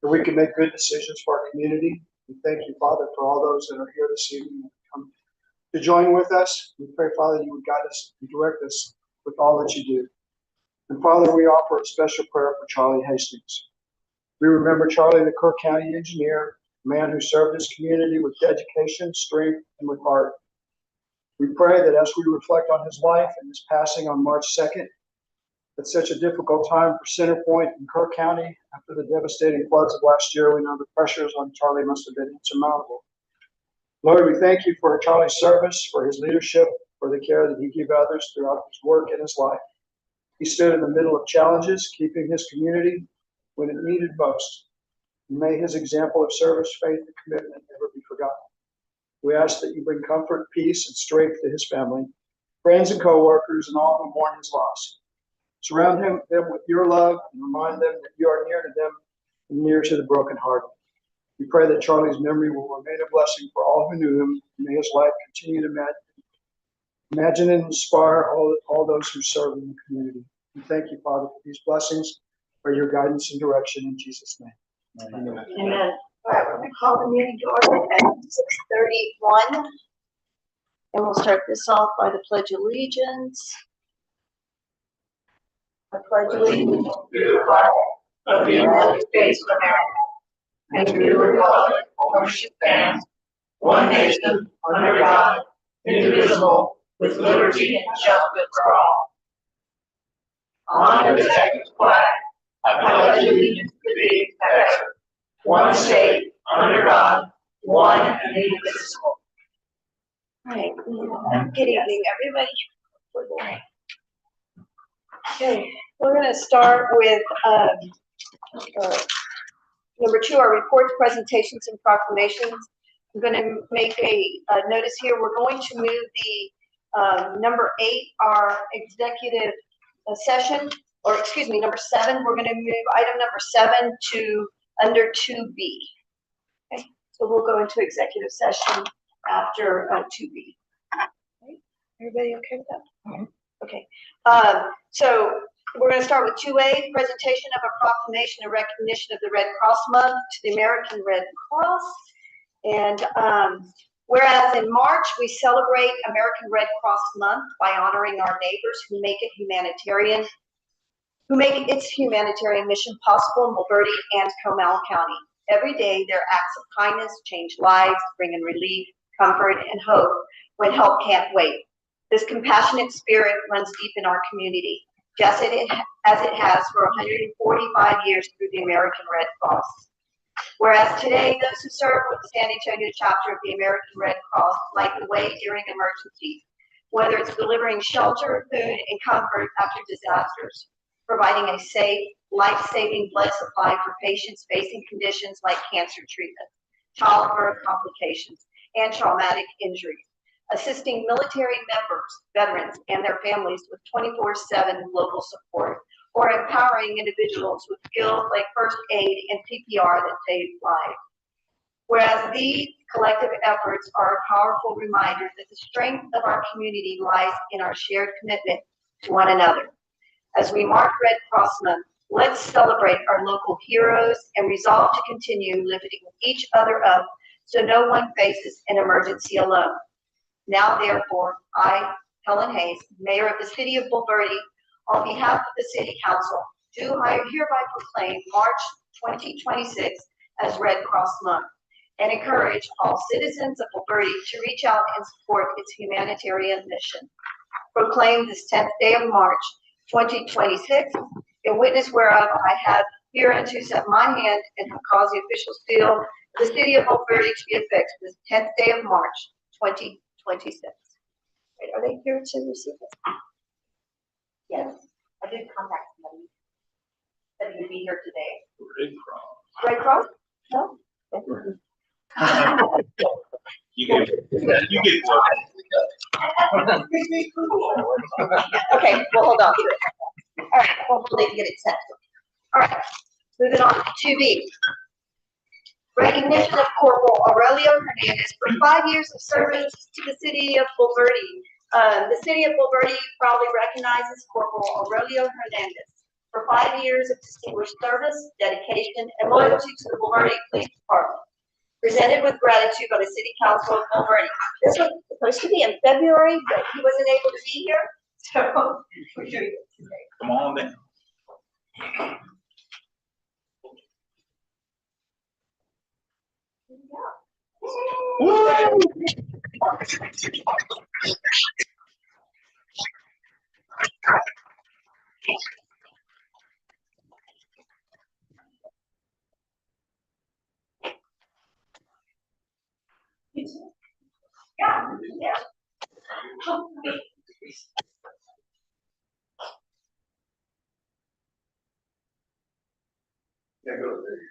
that we can make good decisions for our community. We thank you, Father, for all those that are here this evening and come to join with us. We pray, Father, that you would guide us and direct us with all that you do. And Father, we offer a special prayer for Charlie Hastings. We remember Charlie, the Kerr County engineer, a man who served his community with dedication, strength, and with heart. We pray that as we reflect on his life and his passing on March 2nd, at such a difficult time for Centerpoint and Kerr County after the devastating floods of last year, we know the pressures on Charlie must have been insurmountable. Lord, we thank you for Charlie's service, for his leadership, for the care that he gave others throughout his work and his life. He stood in the middle of challenges, keeping his community when it needed most. And may his example of service, faith, and commitment never be forgotten. We ask that you bring comfort, peace, and strength to his family, friends, and co-workers, and all who mourn his loss. Surround them with your love and remind them that you are near to them and near to the brokenhearted. We pray that Charlie's memory will remain a blessing for all who knew him, and may his life continue to imagine and inspire all those who serve in the community. We thank you, Father, for these blessings, for your guidance and direction in Jesus' name. Amen. Amen. All right, we're going to call the meeting to order at 6:31, and we'll start this off by the Pledge of Allegiance. I pledge allegiance to the flag of the United States of America and to the republic for which it stands, one nation, under God, indivisible, with liberty and justice for all. On the second flag, I pledge allegiance to the republic, one state, under God, one and indivisible. All right. Good evening, everybody. Okay, we're going to start with number 2, our reports, presentations, and proclamations. I'm going to make a notice here. We're going to move the number 8, our executive session, or excuse me, number 7. We're going to move item number 7 to under 2B. Okay, so we'll go into executive session after 2B. Okay. Everybody okay with that? Mm-hmm. Okay. So we're going to start with 2A, presentation of a proclamation in recognition of the Red Cross Month to the American Red Cross. And whereas in March we celebrate American Red Cross Month by honoring our neighbors who make its humanitarian mission possible in Bulverde and Comal County. Every day their acts of kindness change lives, bringing relief, comfort, and hope when help can't wait. This compassionate spirit runs deep in our community, just as it has for 145 years through the American Red Cross. Whereas today, those who serve with the San Antonio chapter of the American Red Cross light the way during emergencies, whether it's delivering shelter, food, and comfort after disasters, providing a safe, life-saving blood supply for patients facing conditions like cancer treatment, childbirth complications, and traumatic injuries, assisting military members, veterans, and their families with 24/7 local support, or empowering individuals with skills like first aid and CPR that save lives. Whereas these collective efforts are a powerful reminder that the strength of our community lies in our shared commitment to one another. As we mark Red Cross Month, let's celebrate our local heroes and resolve to continue lifting each other up so no one faces an emergency alone. Now, therefore, I, Helen Hayes, Mayor of the City of Bulverde, on behalf of the City Council, do hereby proclaim March 2026 as Red Cross Month and encourage all citizens of Bulverde to reach out and support its humanitarian mission. Proclaim this 10th day of March 2026, in witness whereof I have hereunto set my hand and have caused the official seal of the City of Bulverde to be affixed this 10th day of March 2026. Wait, are they here to receive it? Yes, I did contact somebody. Said he'd be here today. Red Cross. Red Cross? No? You get one. Okay, well, hold on. All right, well, we'll need to get it set. All right, moving on to 2B. Recognition of Corporal Aurelio Hernandez for 5 years of service to the City of Bulverde. The City of Bulverde proudly recognizes Corporal Aurelio Hernandez. for 5 years of distinguished service, dedication, and loyalty to the Bulverde Police Department. Presented with gratitude by the City Council of Bulverde. This was supposed to be in February, but he wasn't able to be here, so we're doing it today. Come on then. Yeah, yeah. Yeah, go there.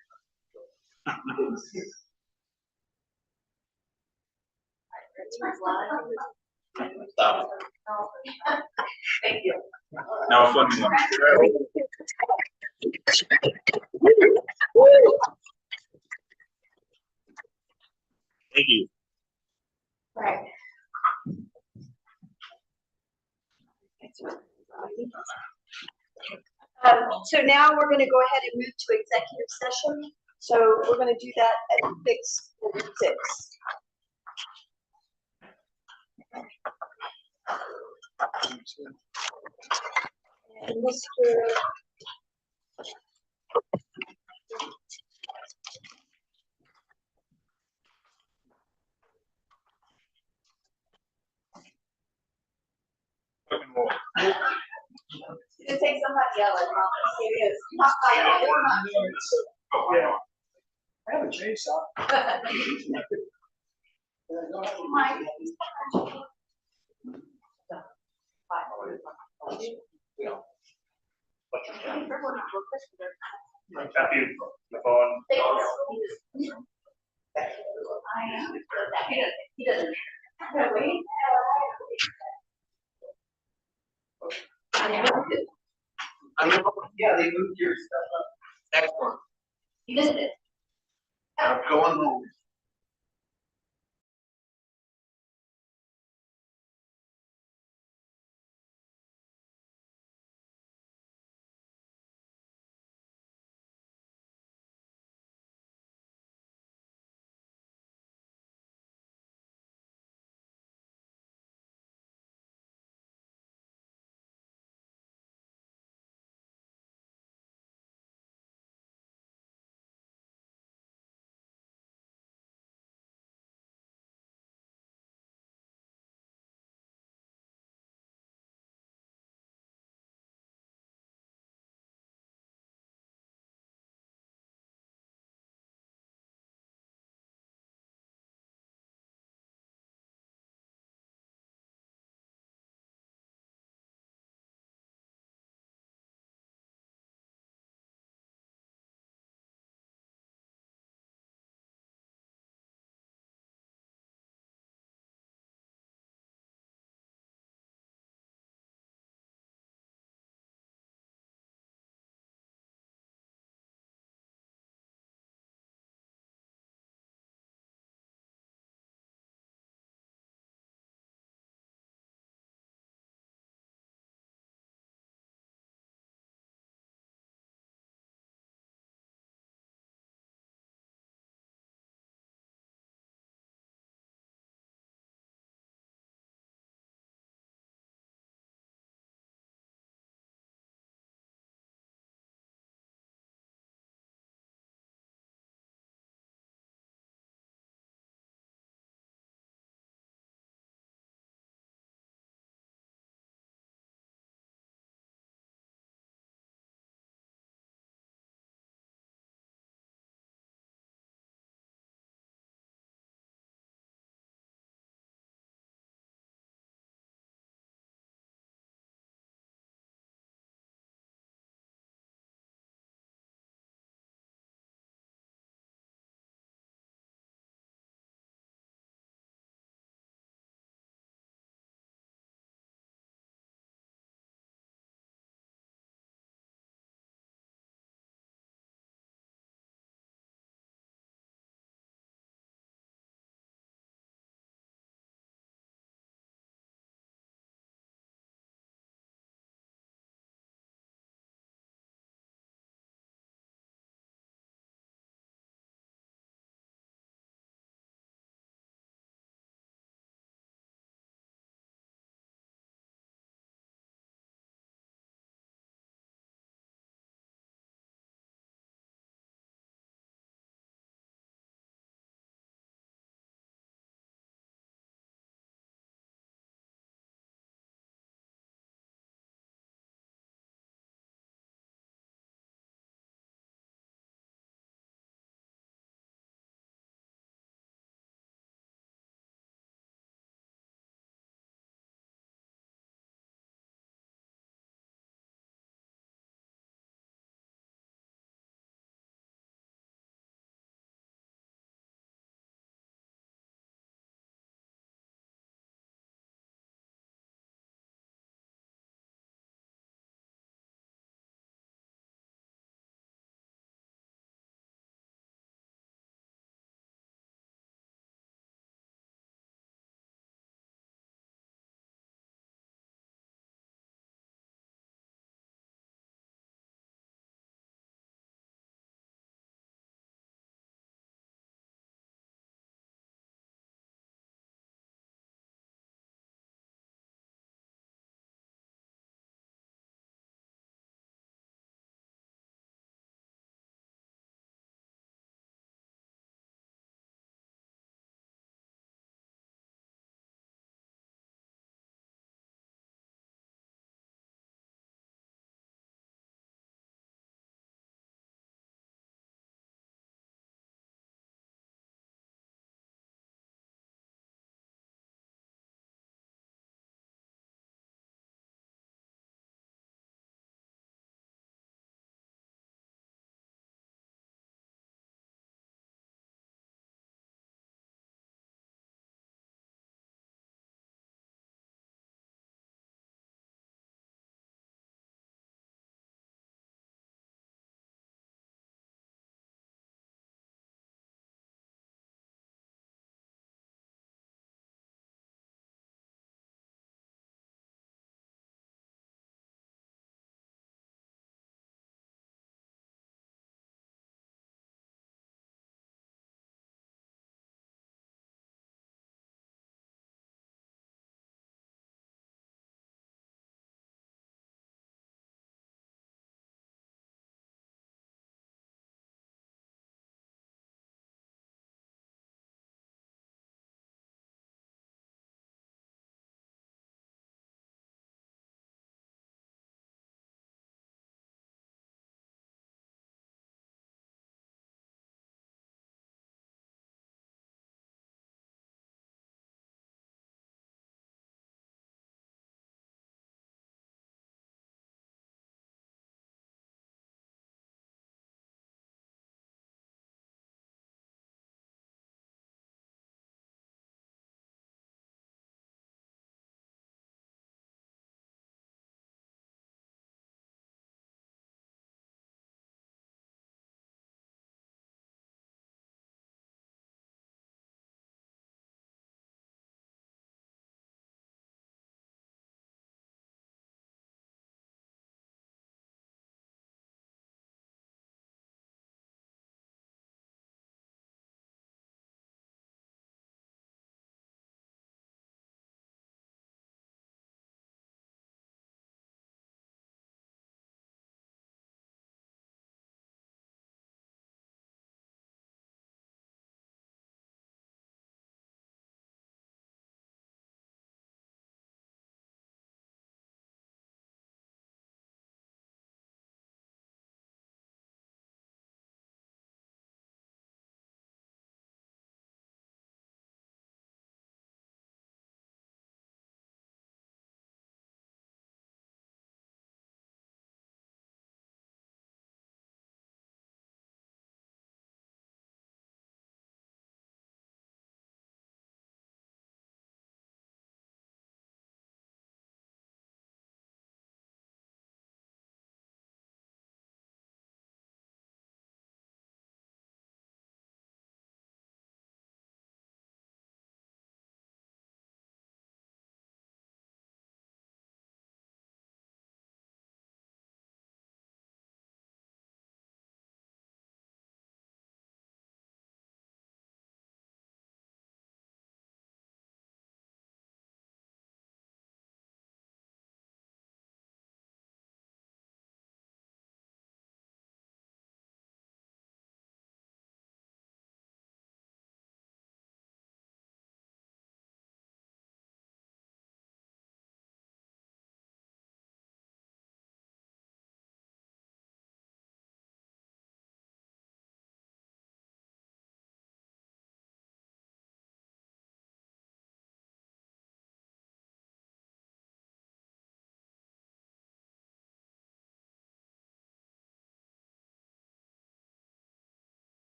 Stop. Thank you. Now, fun one. Thank you. Right. So now we're gonna go ahead and move to executive session. So we're gonna do that at 6:06. And Mr. Fucking more. It takes somebody else, I promise. It is. Not my, Oh, Yeah. I have a chainsaw. Mine. Happy the phone. He doesn't. Wait. Yeah, they moved your stuff up. Next one. You missed it. I'm going home.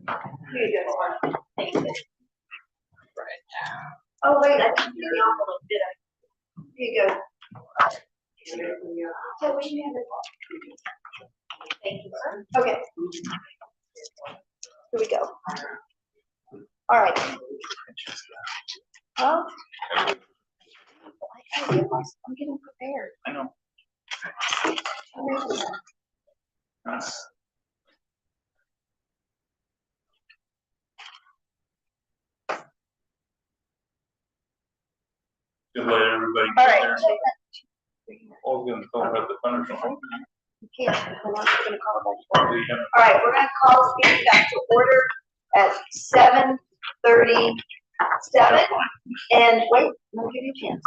Here you go, Lauren. Thank you. Oh, wait, I didn't do the envelope, did I? Here you go. So we have it. Thank you, sir. Okay. Here we go. All right. Well, I'm getting prepared. I know. Nice. Just let everybody. All get right. there. I was gonna talk about the thunderstorm. You can't. We're not gonna call it back. All right, we're gonna call this meeting back to order at 7:37. And wait, let me give you a chance.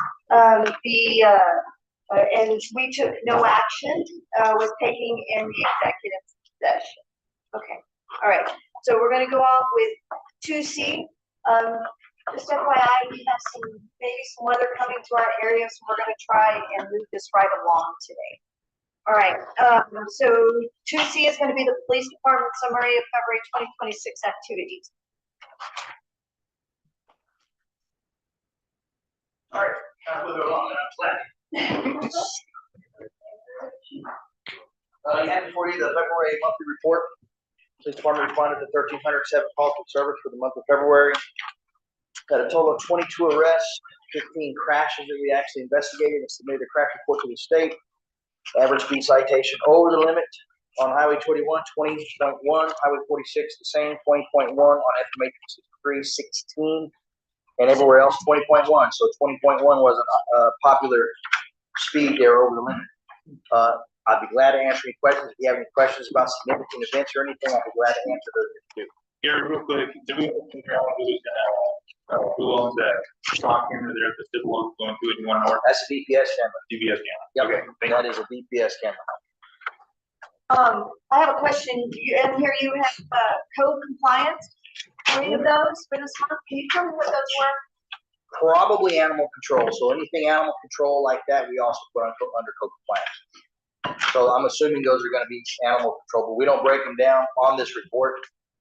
And we took no action, was taking in the executive session. Okay, all right. So we're gonna go on with 2C. Just FYI, we have maybe some weather coming to our area, so we're gonna try and move this right along today. All right, so 2C is gonna be the police department summary of February 2026 activities. All right, moving along, you have before you the February monthly report. Police department responded to 1,307 calls for service for the month of February. Had a total of 22 arrests, 15 crashes that we actually investigated and submitted a crash report to the state. Average speed citation over the limit on Highway 21, 20.1, Highway 46, the same, 20.1, on FM 63, 16, and everywhere else, 20.1. So 20.1 was a popular speed there over the limit. I'd be glad to answer any questions. If you have any questions about significant events or anything, I'd be glad to answer those too. Gary, real quick, do we who owns that stock camera there at the civil one going through it in 1 hour? That's a DPS camera. DVS camera. Yep, Okay, thank you. that is a DPS camera. I have a question, and here you have, code compliance, 3 of those for this month. Can you tell me what those were? Probably animal control. So anything animal control like that, we also put under code compliance. So I'm assuming those are going to be animal control, but we don't break them down on this report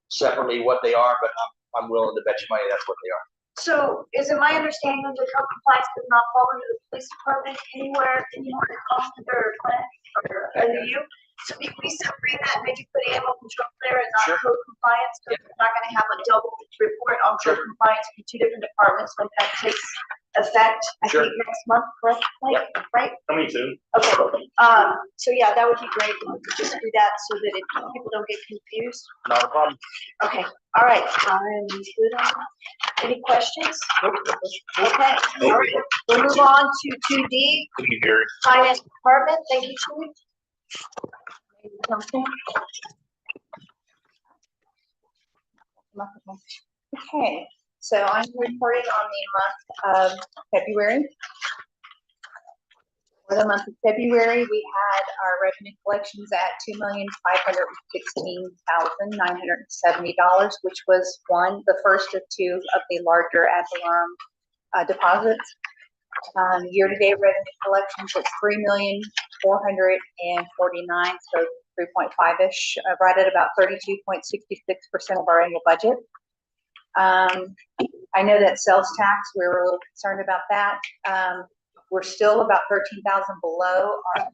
separately what they are, but I'm willing to bet you money that's what they are. So is it my understanding that code compliance does not fall under the police department anywhere under plan or under you? So if we separate that, maybe put animal control there and not Sure. code compliance, so we're not gonna have a double report on code compliance from 2 different departments when that takes effect, I Sure. think next month, correct? Like, right? Coming soon. Okay, so yeah, that would be great, if we could just do that so that people don't get confused. Not a problem. Okay, all right, I'm good on that. Any questions? Okay, all right, we'll move on to 2D, Thank you, Gary. Finance Department, thank you, Chief. Something? Okay, so I'm reporting on the month of February. For the month of February, we had our revenue collections at $2,516,970, which was the first of 2 of the larger ad valorem deposits. Year-to-date revenue collections at $3,449,000, so 3.5-ish, right at about 32.66% of our annual budget. I know that sales tax, we were a little concerned about that. We're still about 13,000 below our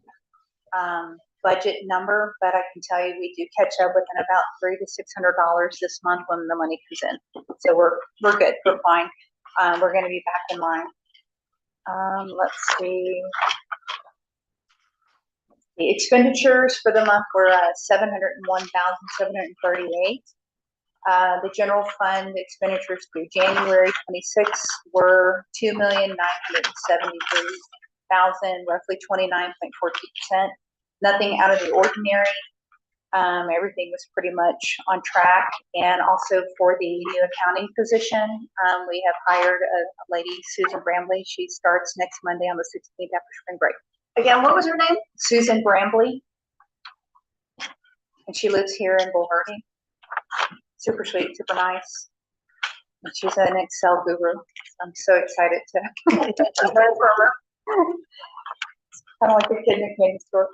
budget number, but I can tell you we do catch up within about $300 to $600 this month when the money comes in. So we're good, we're fine. We're going to be back in line. Let's see. The expenditures for the month were $701,738. The general fund expenditures through January 26 were $2,973,000, roughly 29.42%. Nothing out of the ordinary. Everything was pretty much on track. And also for the new accounting position, we have hired a lady, Susan Brambley. She starts next Monday on the 16th after spring break. Again, what was her name? Susan Brambley. And she lives here in Bulverde. Super sweet, super nice. And she's an Excel guru. I'm so excited to learn from her. Kind of like a kid in a candy store.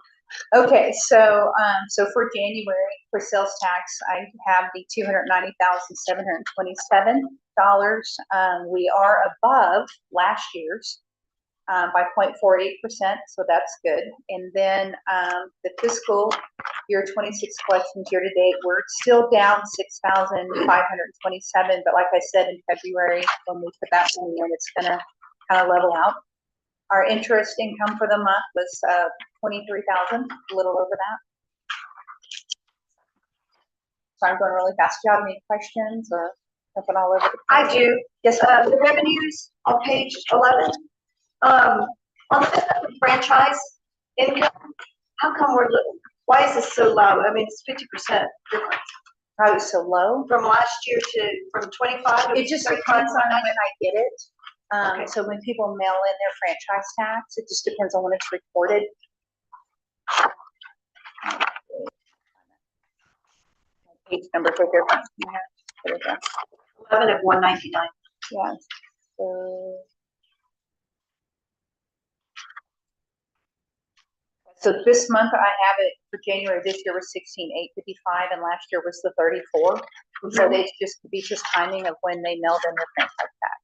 Okay, so, so for January, for sales tax, I have the $290,727. We are above last year's, by 0.48%, so that's good. And then, the fiscal year 26 collections year to date, we're still down 6,527, but like I said, in February, when we put that money in, it's gonna kind of level out. Our interest income for the month was 23,000, a little over that. So I'm going really fast. Do you have any questions or jumping all over the place? I do. Yes, The revenues on page 11, on the franchise income, how come why is this so low? I mean, it's 50% difference probably so low. from last year from 25. It just depends on when I get it. So when people mail in their franchise tax, it just depends on when it's reported. Page number for here. Yeah, there we go. 11 of 199. Yeah. So this month I have it for January this year was 16,855 and last year was the 34. So they just could be just timing of when they mailed in their franchise tax.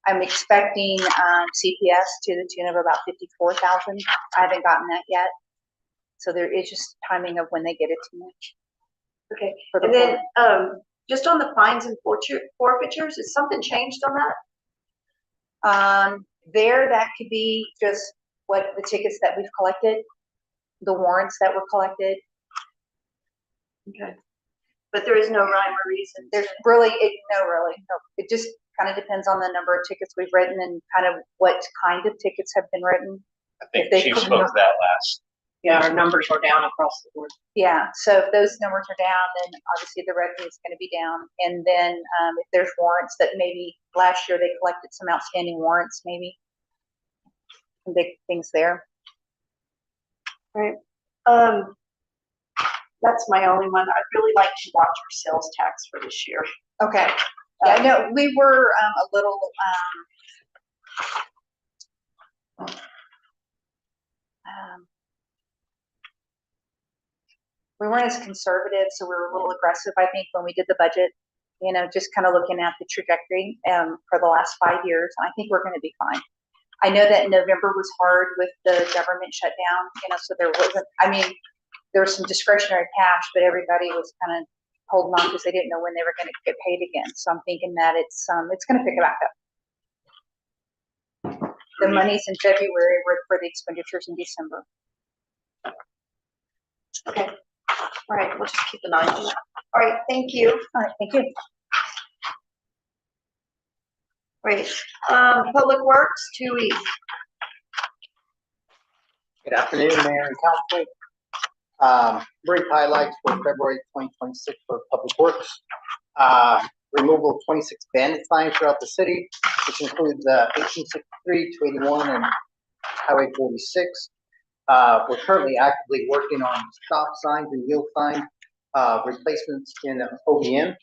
I'm expecting CPS to the tune of about 54,000. I haven't gotten that yet. So there is just timing of when they get it to me. Okay, For the and then just on the fines and forfeitures, is something changed on that? That could be just what the tickets that we've collected, the warrants that were collected. Okay, but there is no rhyme or reason. There's really, no. It just kind of depends on the number of tickets we've written and kind of what kind of tickets have been written. I think They Chief come spoke up- to that last. Yeah, our numbers are down across the board. Yeah, so if those numbers are down, then obviously the revenue is going to be down. And then if there's warrants that maybe last year they collected some outstanding warrants, maybe some big things there. Right. That's my only one. I'd really like to watch our sales tax for this year. Okay. Yeah, no, we were a little we weren't as conservative, so we were a little aggressive, I think, when we did the budget, just kind of looking at the trajectory for the last 5 years. And I think we're going to be fine. I know that November was hard with the government shutdown, so there was some discretionary cash, but everybody was kind of holding on because they didn't know when they were going to get paid again. So I'm thinking that it's going to pick it back up. The monies in February were for the expenditures in December. Okay. All right, we'll just keep an eye on that. All right, thank you. All right, thank you. Great. Public Works, 2E. Good afternoon, Mayor and Council. Brief highlights for February 2026 for Public Works. Removal of 26 bandit signs throughout the city, which includes 1863, 281, and Highway 46. We're currently actively working on stop signs and yield sign replacements in OBN.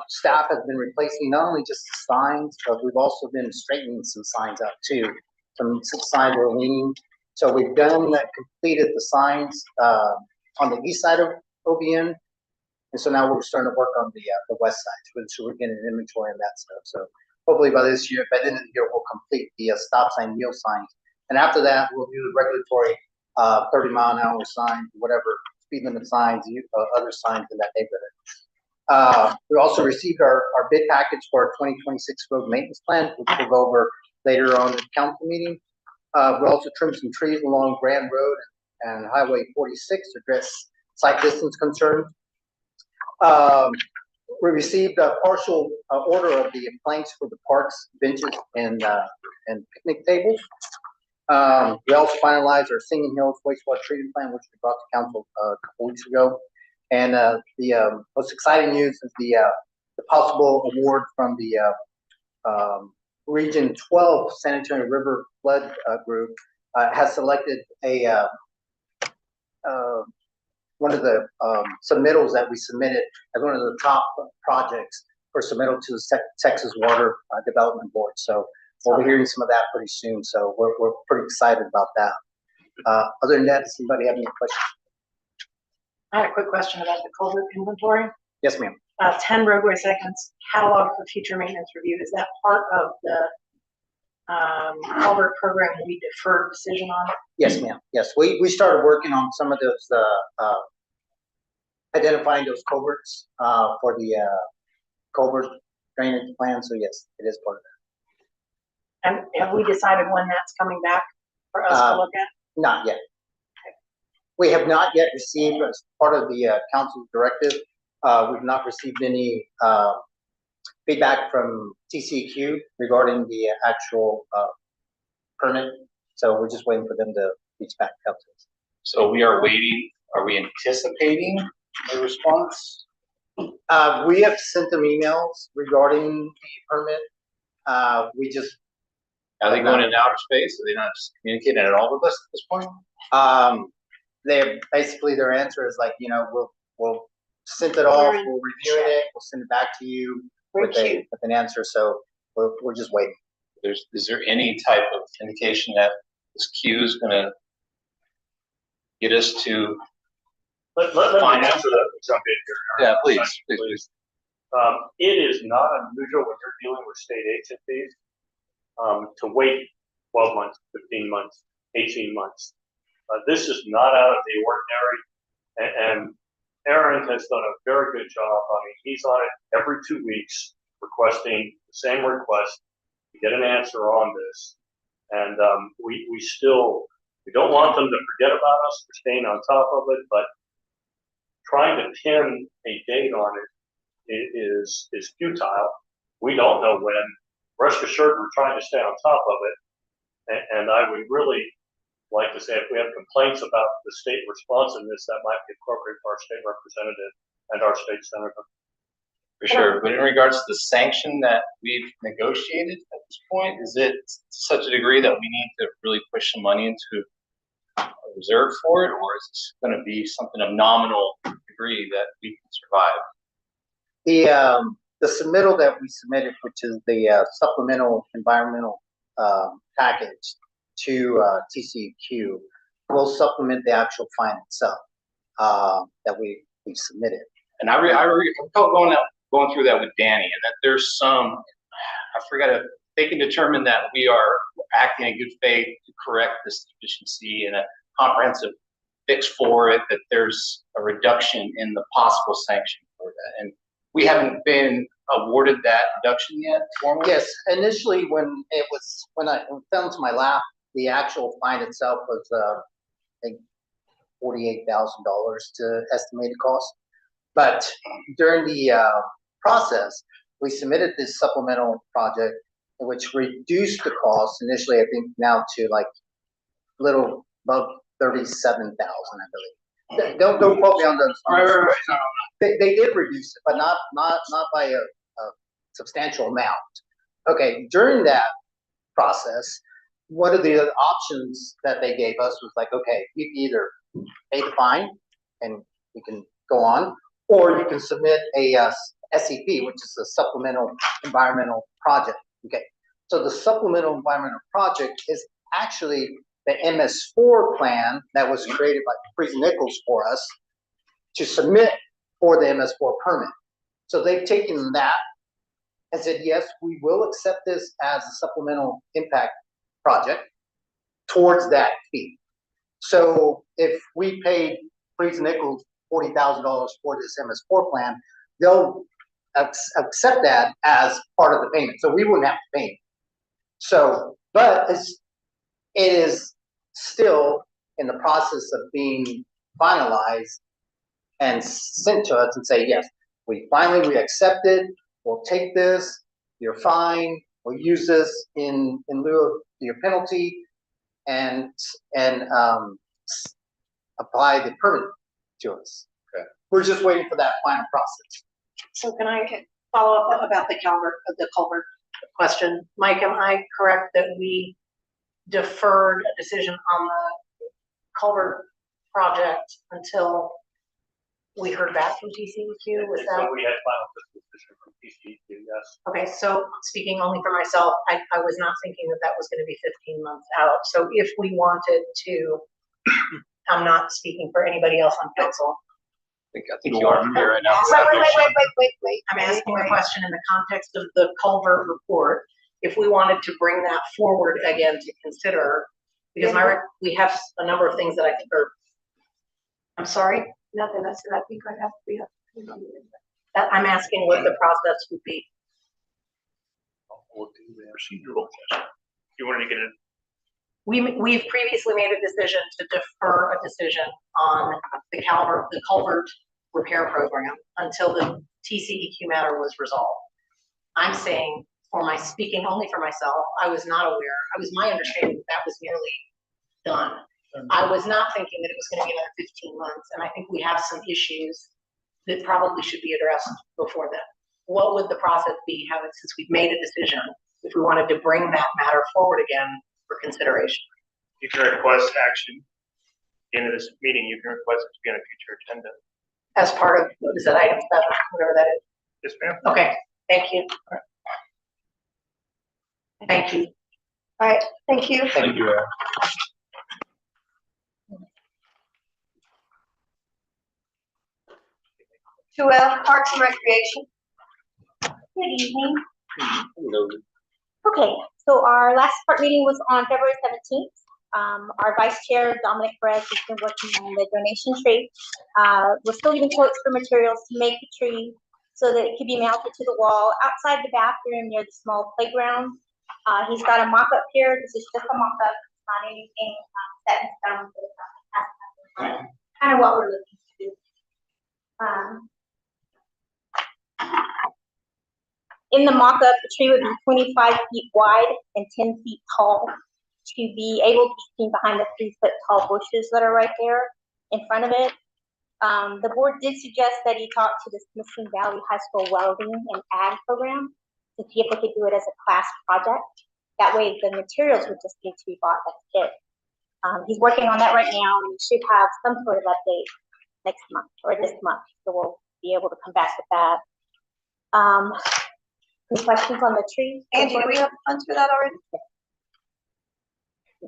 Staff has been replacing not only just the signs, but we've also been straightening some signs out too. Some signs were leaning. So we've completed the signs on the east side of OBN. And so now we're starting to work on the west side. So we're getting an inventory on that stuff. So hopefully by this year, by the end of the year, we'll complete the stop sign, yield signs. And after that, we'll do the regulatory 30-mile-an-hour signs, whatever speed limit signs, other signs in that neighborhood. We also received our bid package for our 2026 road maintenance plan, which we'll go over later on in the council meeting. We also trimmed some trees along Grand Road and Highway 46 to address site distance concerns. We received a partial order of the planks for the parks, benches, and picnic tables. We also finalized our Singing Hills wastewater treatment plan, which we brought to council a couple weeks ago. And the most exciting news is the possible award from the Region 12 San Antonio River Flood Group has selected one of the submittals that we submitted as one of the top projects for submittal to the Texas Water Development Board. So we'll be hearing some of that pretty soon. So we're pretty excited about that. Other than that, does anybody have any questions? I had a quick question about the culvert inventory. Yes, ma'am. 10 roadway segments catalog for future maintenance review. Is that part of the culvert program that we deferred decision on? Yes, ma'am. Yes, we started working on some of those, identifying those culverts, for the, culvert drainage plan. So yes, it is part of that. And have we decided when that's coming back for us to look at? Not yet. We have not yet received, as part of the council's directive, we've not received any feedback from TCEQ regarding the actual permit. So we're just waiting for them to reach back out to us. So we are waiting, are we anticipating a response? We have sent them emails regarding the permit. We just, Are they going into outer space? Are they not just communicating at all with us at this point? they're basically, their answer is like, we'll send it off, we'll review it, we'll send it back to you with an answer. So we're just waiting. Is there any type of indication that this queue is gonna get us to? Let me answer that, jump in here. Yeah, please. It is not unusual when you're dealing with state agencies, to wait 12 months, 15 months, 18 months. This is not out of the ordinary, and Aaron has done a very good job. I mean, he's on it every 2 weeks, requesting the same request to get an answer on this. And we don't want them to forget about us. We're staying on top of it, but trying to pin a date on it is futile. We don't know when. Rest assured, we're trying to stay on top of it. And I would really like to say, if we have complaints about the state responsiveness, that might be appropriate for our state representative and our state senator. For sure, but in regards to the sanction that we've negotiated at this point, is it to such a degree that we need to really push some money into a reserve for it, or is it going to be something of nominal degree that we can survive? The submittal that we submitted, which is the supplemental environmental package to TCEQ, will supplement the actual fine itself that we submitted. And I recall going through that with Danny, and that there's some, I forgot if they can determine that we are acting in good faith to correct this deficiency and a comprehensive fix for it, that there's a reduction in the possible sanction for that. And we haven't been awarded that reduction yet formally? Yes, initially when it fell into my lap, the actual fine itself was I think $48,000 to estimated cost. But during the process, we submitted this supplemental project, which reduced the cost initially, I think now to like a little above 37,000, I believe. Don't quote me on those. Right. They did reduce it, but not by a substantial amount. Okay, during that process, one of the options that they gave us was like, okay, you can either pay the fine and you can go on, or you can submit a SEP, which is a supplemental environmental project. Okay, so the supplemental environmental project is actually the MS4 plan that was created by Freeze Nichols for us to submit for the MS4 permit. So they've taken that and said, yes, we will accept this as a supplemental impact project towards that fee. So if we paid Freeze Nichols $40,000 for this MS4 plan, they'll accept that as part of the payment. So we wouldn't have to pay it. So, but it is still in the process of being finalized and sent to us and say, yes, we accept it. We'll take this, you're fine. We'll use this in lieu of your penalty and apply the permit to us. Okay. We're just waiting for that final process. So can I follow up about the culvert question? Mike, am I correct that we deferred a decision on the culvert project until we heard back from TCEQ? Was that? So we had final decision from TCEQ, yes. Okay, so speaking only for myself, I was not thinking that was going to be 15 months out. So if we wanted to I'm not speaking for anybody else on council. I think you are here right now. Wait. I'm asking the question in the context of the culvert report. If we wanted to bring that forward again to consider, because we have a number of things that I think are, I'm sorry, Nothing, that's, I think I have, we have. that I'm asking what the process would be. Procedural question. You wanted to get it, We've previously made a decision to defer a decision on the culvert repair program until the TCEQ matter was resolved. I'm saying, speaking only for myself, I was not aware, my understanding that was nearly done. I was not thinking that it was gonna be another 15 months, and I think we have some issues that probably should be addressed before then. What would the process be, since we've made a decision, if we wanted to bring that matter forward again for consideration? you can request action. At the end of this meeting, you can request it to be on a future agenda. As part of, what is that, item 7, whatever that is? Yes, ma'am. Okay, thank you. Thank you. All right, thank you. Thank you. Parks and Recreation. Good evening. Okay, so our last part meeting was on February 17th. Our vice chair, Dominic Perez, has been working on the donation tree. We're still getting quotes for materials to make the tree so that it can be mounted to the wall outside the bathroom near the small playground. He's got a mock-up here. This is just a mock-up, not anything set in stone. Kind of what we're looking to do. In the mock-up, the tree would be 25 feet wide and 10 feet tall to be able to be seen behind the 3-foot tall bushes that are right there in front of it. The board did suggest that he talk to the Smithson Valley High School Welding and Ag program to see if they could do it as a class project. That way the materials would just need to be bought, that's it. He's working on that right now, and we should have some sort of update next month or this month, so we'll be able to come back with that. Any questions on the tree? Angie, do we have funds for that already?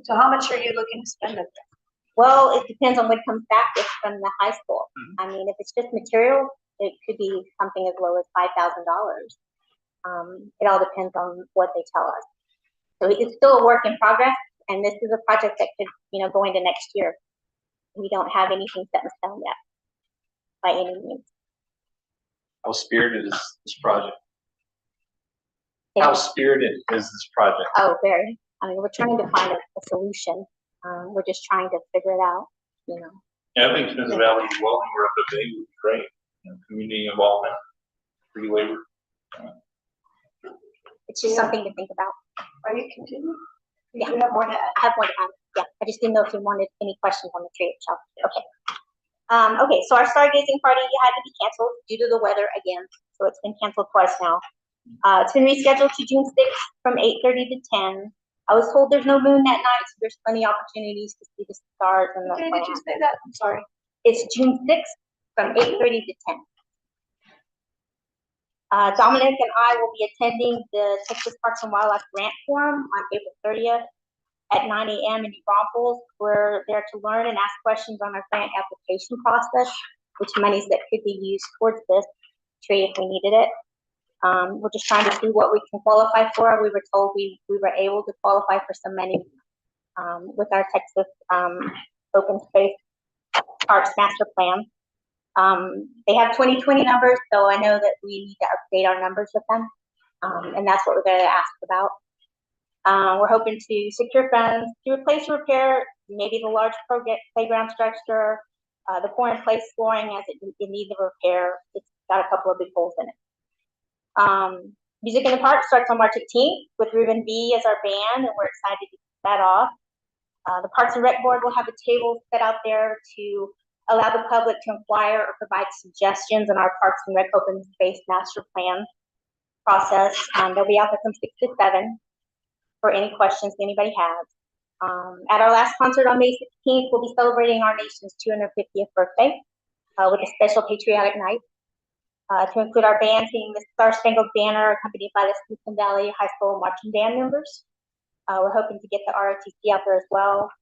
So how much are you looking to spend it? Well, it depends on what comes back with from the high school. I mean, if it's just material, it could be something as low as $5,000. It all depends on what they tell us. So it's still a work in progress, and this is a project that could, go into next year. We don't have anything set in stone yet, by any means. How spirited is this project? How spirited is this project? Oh, very. I mean, we're trying to find a solution. We're just trying to figure it out, Yeah, I think Smith Valley Welding Work up there would be great. Community involvement, free labor. It's just something to think about. Are you continuing? Yeah. You have more to add? I have more to add. Yeah, I just didn't know if you wanted any questions on the tree itself. Okay. Okay, so our stargazing party had to be canceled due to the weather again. So it's been canceled twice now. It's been rescheduled to June 6th from 8:30 to 10. I was told there's no moon that night, so there's plenty of opportunities to see the stars and the Okay, did you say that? I'm sorry. It's June 6th from 8:30 to 10. Dominic and I will be attending the Texas Parks and Wildlife Grant Forum on April 30th at 9 a.m. in New Braunfels. We're there to learn and ask questions on our grant application process, which monies that could be used towards this tree if we needed it. We're just trying to see what we can qualify for. We were told we were able to qualify for some money with our Texas Open Space Parks Master Plan. They have 2020 numbers, so I know that we need to update our numbers with them, and that's what we're going to ask about. We're hoping to secure funds to replace or repair maybe the large playground structure, the pour-in-place flooring as it needs a repair. It's got a couple of big holes in it. Music in the Park starts on March 18th with Ruben B as our band, and we're excited to kick that off. The Parks and Rec Board will have a table set out there to allow the public to inquire or provide suggestions on our Parks and Rec Open Space Master Plan process. They'll be out there from 6 to 7 for any questions anybody has. At our last concert on May 16th, we'll be celebrating our nation's 250th birthday with a special patriotic night. To include our band singing the Star Spangled Banner, accompanied by the Smithson Valley High School marching band members. We're hoping to get the ROTC out there as well.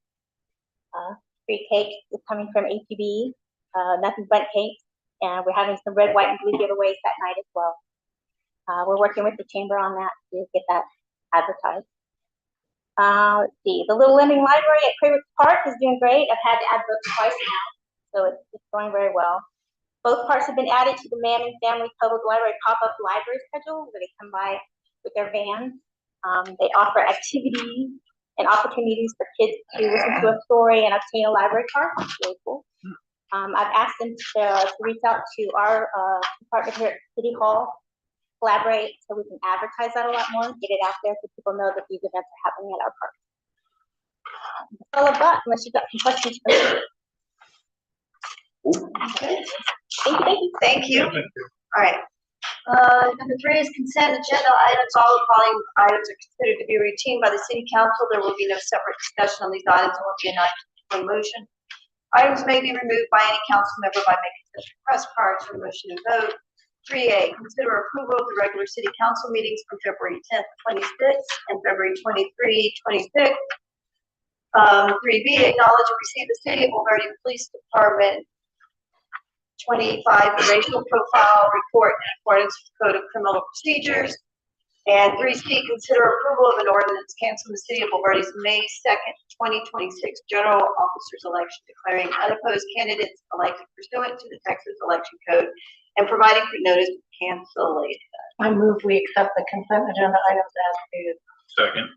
Free cake is coming from ATB, Nothing But Cakes, and we're having some red, white, and blue giveaways that night as well. We're working with the chamber on that to get that advertised. Let's see, the Little Lending Library at Craywicks Park is doing great. I've had to add books twice now, so it's going very well. Both parks have been added to the Manning Family Public Library pop-up library schedule, where they come by with their vans. They offer activities and opportunities for kids to listen to a story and obtain a library card, which is really cool. I've asked them to reach out to our department here at City Hall, collaborate so we can advertise that a lot more, get it out there so people know that these events are happening at our park. That's all I've got, unless you've got some questions for me. Thank you. Thank you. All right. Number 3 is consent agenda items. All the following items are considered to be routine by the city council. There will be no separate discussion on these items. There will be a motion. Items may be removed by any council member by making such request prior to a motion and vote. 3A, consider approval of the regular city council meetings from February 10th, 26th and February 23, 26th. 3B, acknowledge and receive the City of Bulverde Police Department 25 racial profile report in accordance with the Code of Criminal Procedures. And 3C, consider approval of an ordinance canceling the City of Bulverde's May 2nd, 2026 general officers election, declaring unopposed candidates elected pursuant to the Texas Election Code and providing for notice of cancellation. I move we accept the consent agenda items as stated. Second.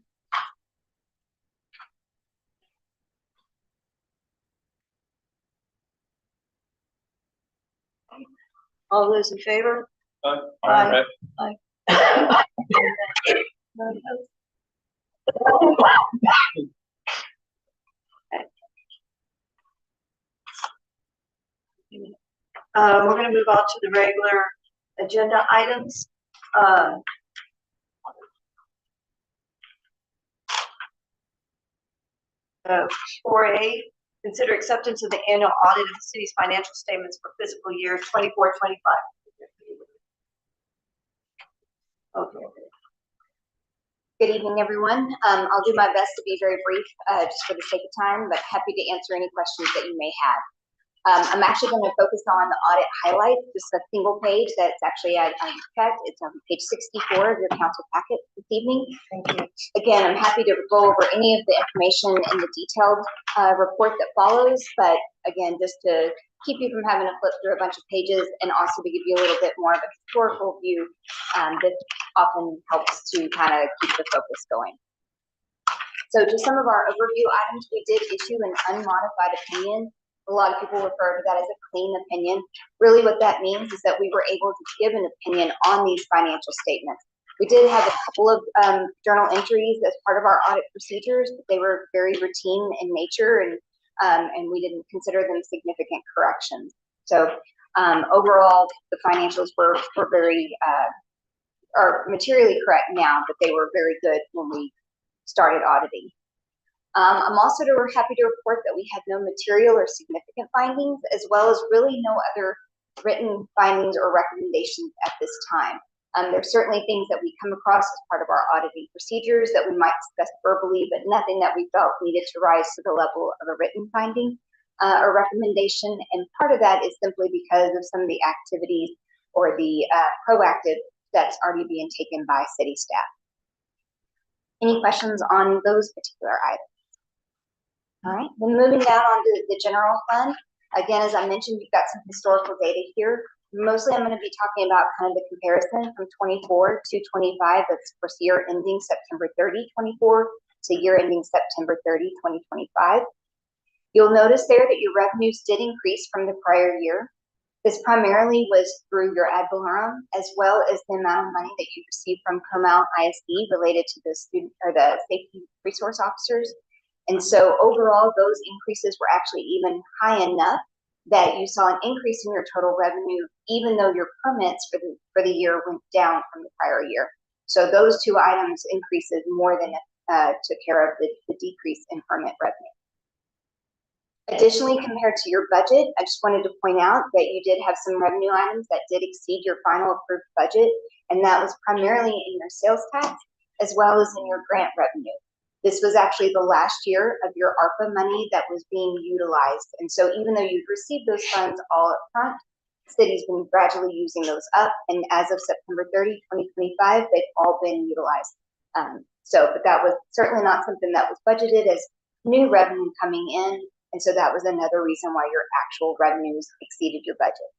All those in favor? Aye. We're going to move on to the regular agenda items. 4A, consider acceptance of the annual audit of the city's financial statements for fiscal year 24-25. Okay. Good evening, everyone. I'll do my best to be very brief, just for the sake of time, but happy to answer any questions that you may have. I'm actually going to focus on the audit highlights, just a single page that's actually, it's on page 64 of your council packet this evening. Thank you. Again, I'm happy to go over any of the information in the detailed report that follows, but again, just to keep you from having to flip through a bunch of pages and also to give you a little bit more of a historical view, this often helps to kind of keep the focus going. So just some of our overview items, we did issue an unmodified opinion. A lot of people refer to that as a clean opinion. Really what that means is that we were able to give an opinion on these financial statements. We did have a couple of journal entries as part of our audit procedures. They were very routine in nature, and we didn't consider them significant corrections. So overall, the financials were very, are materially correct now, but they were very good when we started auditing. I'm also happy to report that we had no material or significant findings, as well as really no other written findings or recommendations at this time. There's certainly things that we come across as part of our auditing procedures that we might discuss verbally, but nothing that we felt needed to rise to the level of a written finding or recommendation. And part of that is simply because of some of the activities or the proactive steps already being taken by city staff. Any questions on those particular items? All right, then moving down on to the general fund. Again, as I mentioned, you've got some historical data here. Mostly I'm going to be talking about kind of the comparison from 24 to 25. That's for year ending September 30, 24 to year ending September 30, 2025. You'll notice there that your revenues did increase from the prior year. This primarily was through your ad valorem, as well as the amount of money that you received from Comal ISD related to the student or the safety resource officers. And so overall, those increases were actually even high enough that you saw an increase in your total revenue, even though your permits for the year went down from the prior year. So those two items increases more than took care of the decrease in permit revenue. Additionally, compared to your budget, I just wanted to point out that you did have some revenue items that did exceed your final approved budget, and that was primarily in your sales tax as well as in your grant revenue. This was actually the last year of your ARPA money that was being utilized. And so even though you've received those funds all up front, the city's been gradually using those up. And as of September 30, 2025, they've all been utilized. But that was certainly not something that was budgeted as new revenue coming in. And so that was another reason why your actual revenues exceeded your budget.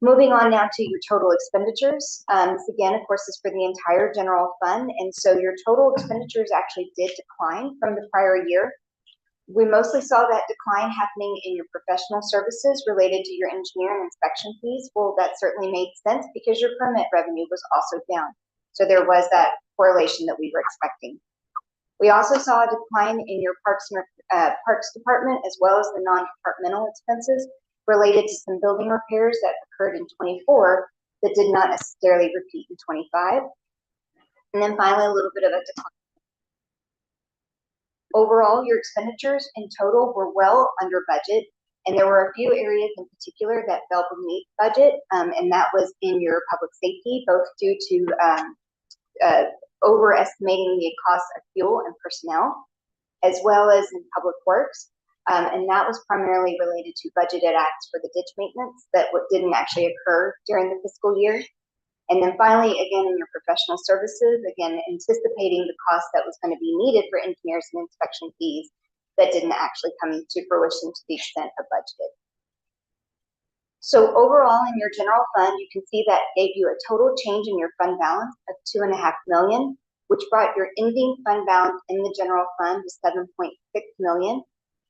Moving on now to your total expenditures. This again, of course, is for the entire general fund. And so your total expenditures actually did decline from the prior year. We mostly saw that decline happening in your professional services related to your engineer and inspection fees. Well, that certainly made sense because your permit revenue was also down. So there was that correlation that we were expecting. We also saw a decline in your Parks Department as well as the non-departmental expenses related to some building repairs that occurred in 24 that did not necessarily repeat in 25. And then finally, a little bit of a decline. Overall, your expenditures in total were well under budget, and there were a few areas in particular that fell beneath budget, and that was in your public safety, both due to overestimating the cost of fuel and personnel, as well as in public works. And that was primarily related to budgeted acts for the ditch maintenance that didn't actually occur during the fiscal year. And then finally, again, in your professional services, again, anticipating the cost that was going to be needed for engineers and inspection fees that didn't actually come to fruition to the extent of budgeted. So overall, in your general fund, you can see that gave you a total change in your fund balance of $2.5 million, which brought your ending fund balance in the general fund to $7.6 million.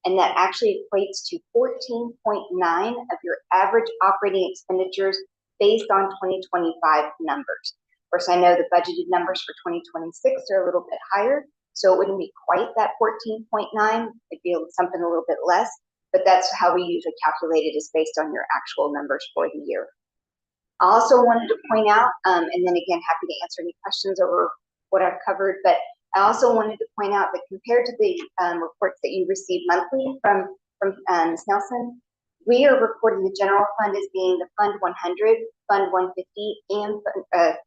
And that actually equates to 14.9 of your average operating expenditures based on 2025 numbers. Of course, I know the budgeted numbers for 2026 are a little bit higher, so it wouldn't be quite that 14.9, it'd be something a little bit less, but that's how we usually calculate it, is based on your actual numbers for the year. I also wanted to point out, and then again, happy to answer any questions over what I've covered, but I also wanted to point out that compared to the reports that you receive monthly from Ms. Nelson, we are reporting the general fund as being the Fund 100, Fund 150, and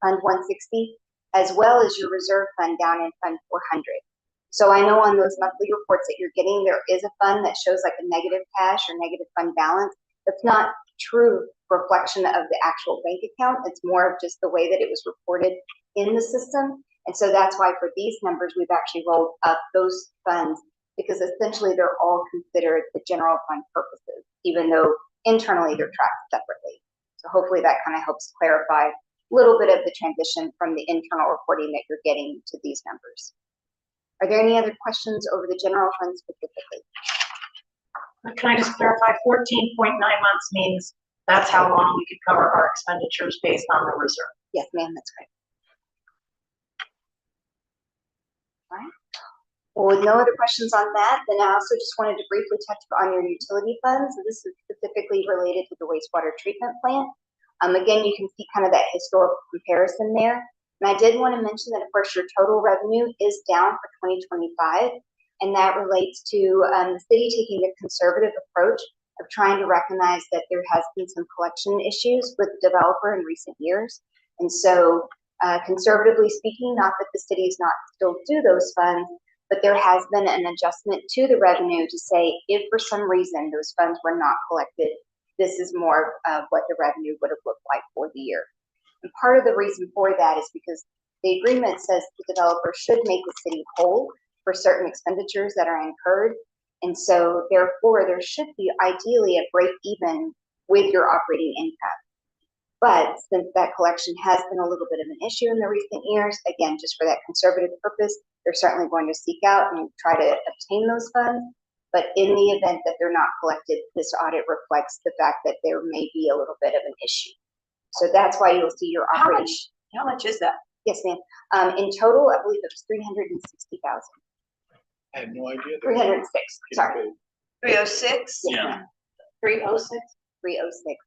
Fund 160, as well as your reserve fund down in Fund 400. So I know on those monthly reports that you're getting, there is a fund that shows like a negative cash or negative fund balance. That's not true reflection of the actual bank account. It's more of just the way that it was reported in the system. And so that's why for these numbers, we've actually rolled up those funds, because essentially they're all considered the general fund purposes, even though internally they're tracked separately. So hopefully that kind of helps clarify a little bit of the transition from the internal reporting that you're getting to these numbers. Are there any other questions over the general fund specifically? Can I just clarify, 14.9 months means that's how long we could cover our expenditures based on the reserve? Yes, ma'am, that's right. All right. Well, with no other questions on that, then I also just wanted to briefly touch on your utility funds. So this is specifically related to the wastewater treatment plant. Again, you can see kind of that historical comparison there. And I did want to mention that, of course, your total revenue is down for 2025, and that relates to the city taking a conservative approach of trying to recognize that there has been some collection issues with the developer in recent years. And so, conservatively speaking, not that the city is not still due those funds, but there has been an adjustment to the revenue to say if for some reason those funds were not collected, this is more of what the revenue would have looked like for the year. And part of the reason for that is because the agreement says the developer should make the city whole for certain expenditures that are incurred. And so therefore there should be ideally a break even with your operating income. But since that collection has been a little bit of an issue in the recent years, again, just for that conservative purpose, they're certainly going to seek out and try to obtain those funds. But in the event that they're not collected, this audit reflects the fact that there may be a little bit of an issue. So that's why you'll see your operating. How much is that? Yes, ma'am. In total, I believe it was 360,000. I had no idea. 306. Sorry. 306? Yes, Yeah. ma'am. 306? 306.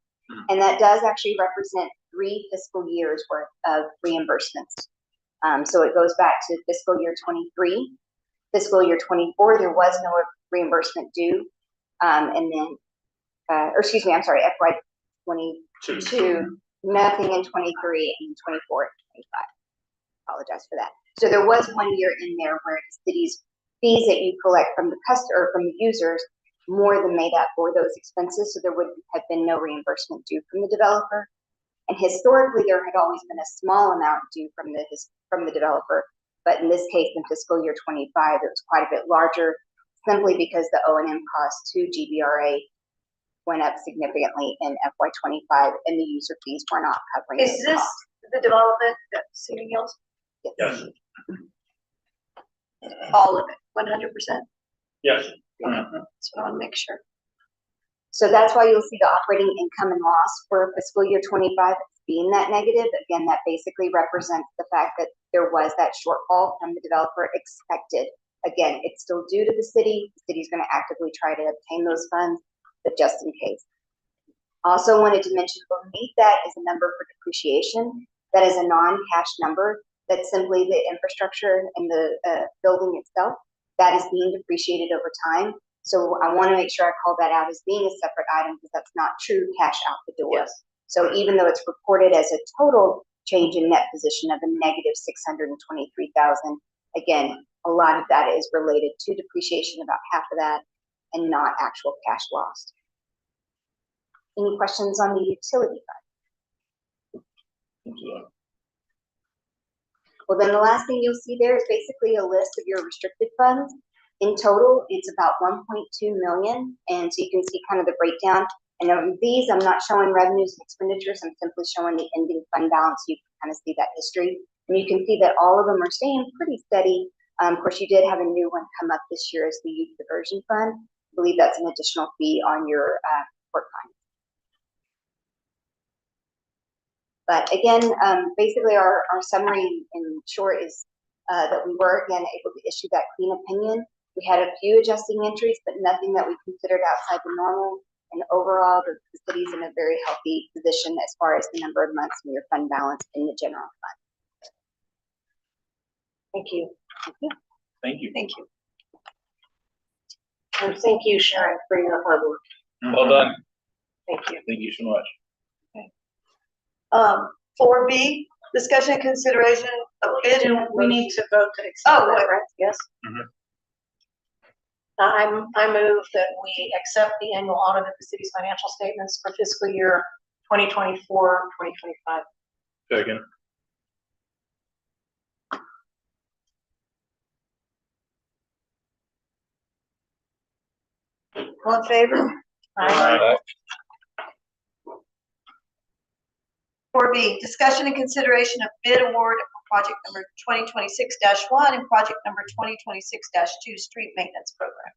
And that does actually represent 3 fiscal years worth of reimbursements. So it goes back to fiscal year 23, fiscal year 24, there was no reimbursement due. And then, or excuse me, I'm sorry, FY 22, nothing in 23, and 24 and 25. Apologize for that. So there was 1 year in there where the city's fees that you collect from the customer, or from the users, more than made up for those expenses, so there would have been no reimbursement due from the developer. And historically, there had always been a small amount due from the developer, but in this case, in fiscal year 25, it was quite a bit larger, simply because the O&M costs to GBRA went up significantly in FY 25, and the user fees were not covering Is those this costs. the development at Cedar Hills? Yes, All of it, 100%? yes. So I want to make sure. So that's why you'll see the operating income and loss for fiscal year 25 being that negative. Again, that basically represents the fact that there was that shortfall from the developer expected. Again, it's still due to the city. The city's going to actively try to obtain those funds, but just in case. Also wanted to mention beneath that is a number for depreciation. That is a non-cash number. That's simply the infrastructure and the building itself that is being depreciated over time. So I want to make sure I call that out as being a separate item, because that's not true cash out the door. Yes. So even though it's reported as a total change in net position of a negative 623,000, again, a lot of that is related to depreciation, about half of that, and not actual cash lost. Any questions on the utility fund? Well, then the last thing you'll see there is basically a list of your restricted funds. In total, it's about 1.2 million, and so you can see kind of the breakdown. And of these, I'm not showing revenues and expenditures, I'm simply showing the ending fund balance. You can kind of see that history, and you can see that all of them are staying pretty steady. Of course, you did have a new one come up this year as the Youth Diversion Fund. I believe that's an additional fee on your court fine. But again, basically our summary in short is that we were again able to issue that clean opinion. We had a few adjusting entries, but nothing that we considered outside the normal. And overall, the city's in a very healthy position as far as the number of months in your fund balance in the general fund. Thank you. Thank you. Thank you. And thank you, Sharon, for your hard work. Well done. Thank you. Thank you so much. 4B, discussion and consideration of bid. We need to vote to accept Oh, that, wait. right? Yes? Mhm. I move that we accept the annual audit of the city's financial statements for fiscal year 2024, 2025. Second. All in favor? Aye. 4B, discussion and consideration of bid award for project number 2026-1 and project number 2026-2 street maintenance program.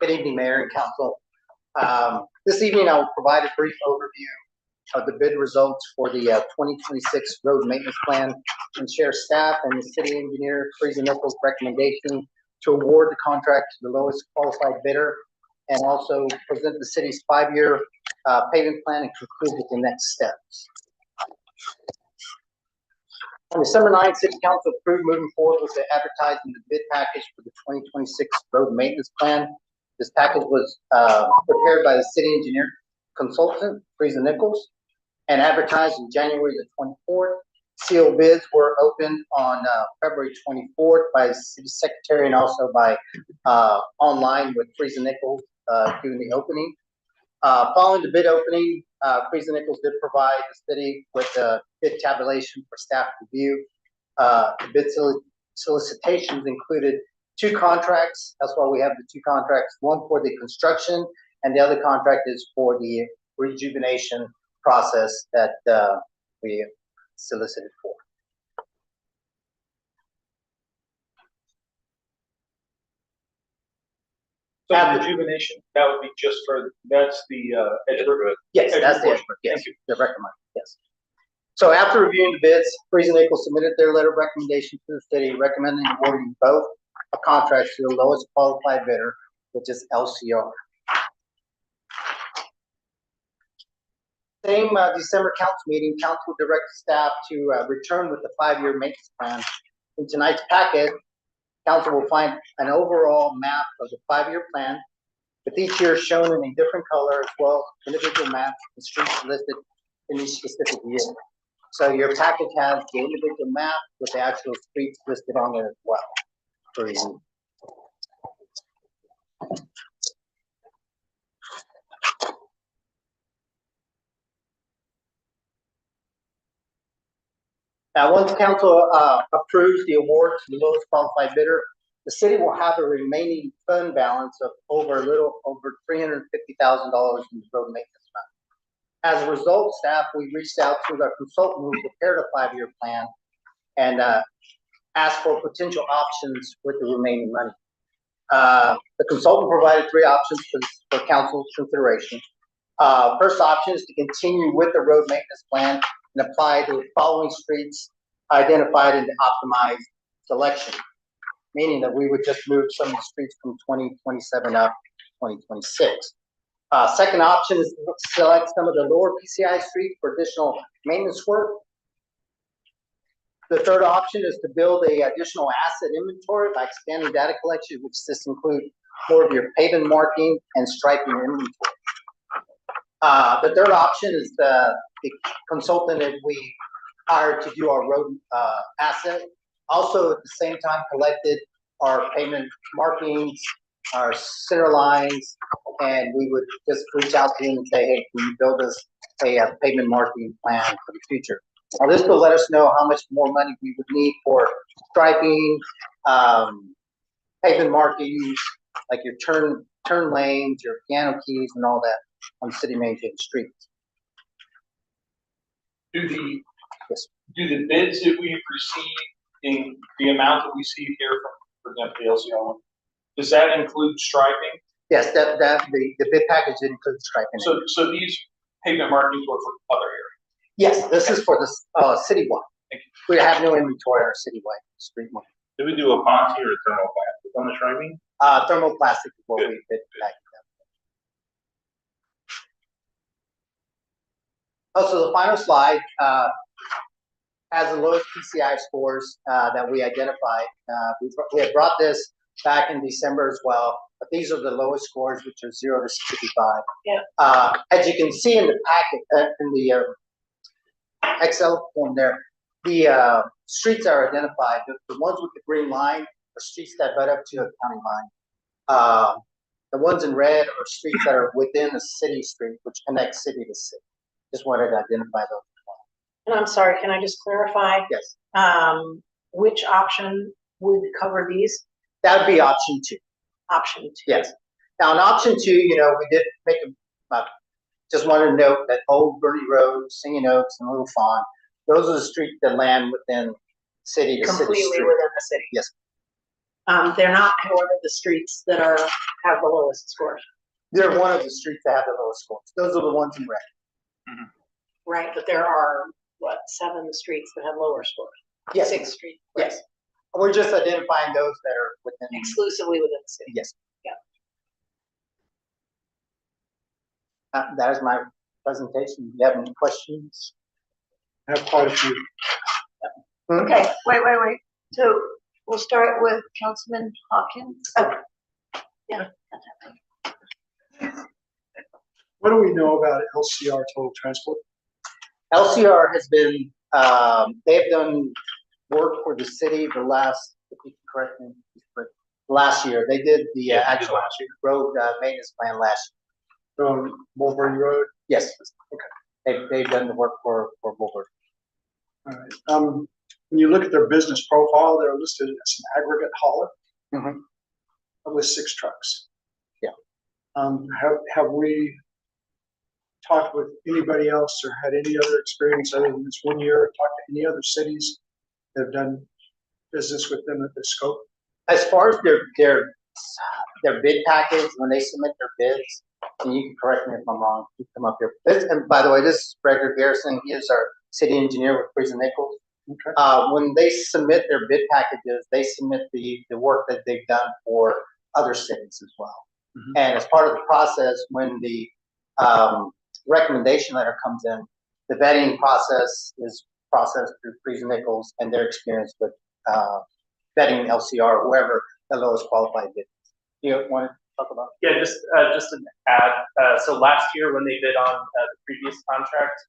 Good evening, Mayor and Council. This evening, I will provide a brief overview of the bid results for the 2026 road maintenance plan and share staff and the city engineer, Freezy Nichols' recommendation to award the contract to the lowest qualified bidder, and also present the city's 5-year paving plan and conclude with the next steps. On December 9th, City Council approved moving forward with the advertising the bid package for the 2026 road maintenance plan. This package was prepared by the city engineer consultant, Freezy Nichols, and advertised on January the 24th. Sealed bids were opened on February 24th by the city secretary and also by online with Freezy Nichols doing the opening. Following the bid opening, Freezy Nichols did provide the city with a bid tabulation for staff review. The bid solicitations included 2 contracts. That's why we have the 2 contracts, one for the construction and the other contract is for the rejuvenation process that we solicited for. So the rejuvenation, that would be just for, that's the Edgewood. Yes, that's it. Yes, the recommend, yes. So after reviewing the bids, Freezy Nichols submitted their letter of recommendation to the city recommending awarding both a contract to the lowest qualified bidder, which is LCR. Same December council meeting, council directed staff to return with the 5-year maintenance plan. In tonight's packet, council will find an overall map of the 5-year plan, with each year shown in a different color, as well as individual maps and streets listed in each specific year. So your package has the individual map with the actual streets listed on there as well. For you. Now, once council approves the award to the lowest qualified bidder, the city will have a remaining fund balance of a little over $350,000 in the road maintenance fund. As a result, staff, we reached out to the consultant who prepared a 5-year plan and asked for potential options with the remaining money. The consultant provided 3 options for council's consideration. First option is to continue with the road maintenance plan and apply the following streets identified in the optimized selection, meaning that we would just move some of the streets from 2027 up to 2026. Second option is to select some of the lower PCI streets for additional maintenance work. The third option is to build a additional asset inventory by expanding data collection, which this includes more of your pavement marking and striping inventory. The third option is the consultant that we hired to do our road asset. Also, at the same time, collected our pavement markings, our center lines, and we would just reach out to him and say, hey, can you build us a pavement marking plan for the future? Now, this will let us know how much more money we would need for striping, pavement markings, like your turn lanes, your piano keys, and all that on city maintained streets. Do the bids that we've received in the amount that we see here from, for example, the LCR one, does that include striping? Yes, the bid package includes striping. So these pavement markings were for other areas? Yes, this is for the citywide. We have no inventory on our citywide street one. Did we do a epoxy or a thermoplastic on the striping? Thermoplastic is what we bid package. Also, the final slide has the lowest PCI scores that we identified. We had brought this back in December as well, but these are the lowest scores, which are 0 to 65. Yeah. As you can see in the packet, in the Excel form there, the streets are identified. The ones with the green line are streets that butt up to a county line. The ones in red are streets that are within a city street, which connects city to city. Just wanted to identify those. And I'm sorry, can I just clarify? Yes. Which option would cover these? That would be option 2. Option 2. Yes. Now, in option 2, we did make just wanted to note that Old Bernie Road, Singing Oaks, and Little Fawn, those are the streets that land within city to city. Completely street. within the city. Yes. They're not, however, the streets that have the lowest scores. They're one of the streets that have the lowest scores. Those are the ones in red. Mm-hmm. Right, but there are, 7 streets that have lower scores? Yes. 6 streets. Yes. We're just identifying those that are within. Exclusively within the city. Yes. Yeah. That is my presentation. Do you have any questions? I have quite a few. Okay, wait. So we'll start with Councilman Hawkins. Oh, yeah. What do we know about LCR Total Transport? LCR has been, they have done work for the city the last, if you can correct me, but last year. They did the actual road maintenance plan last year. From Mulberry Road? Yes. Okay. They've done the work for Mulberry. All right. When you look at their business profile, they're listed as an aggregate hauler with 6 trucks. Yeah. Have we talked with anybody else or had any other experience other than this 1 year? Talked to any other cities that have done business with them at this scope? As far as their bid package, when they submit their bids, and you can correct me if I'm wrong, you come up here. And by the way, this is Frederick Garrison. He is our city engineer with Freeze and Nichols. Okay. When they submit their bid packages, they submit the work that they've done for other cities as well. Mm-hmm. And as part of the process, when the recommendation letter comes in, the vetting process is processed through Freeze and Nichols and their experience with vetting LCR or whoever the lowest qualified bid is. Do you want to talk about? Yeah, just to add, so last year when they bid on the previous contract,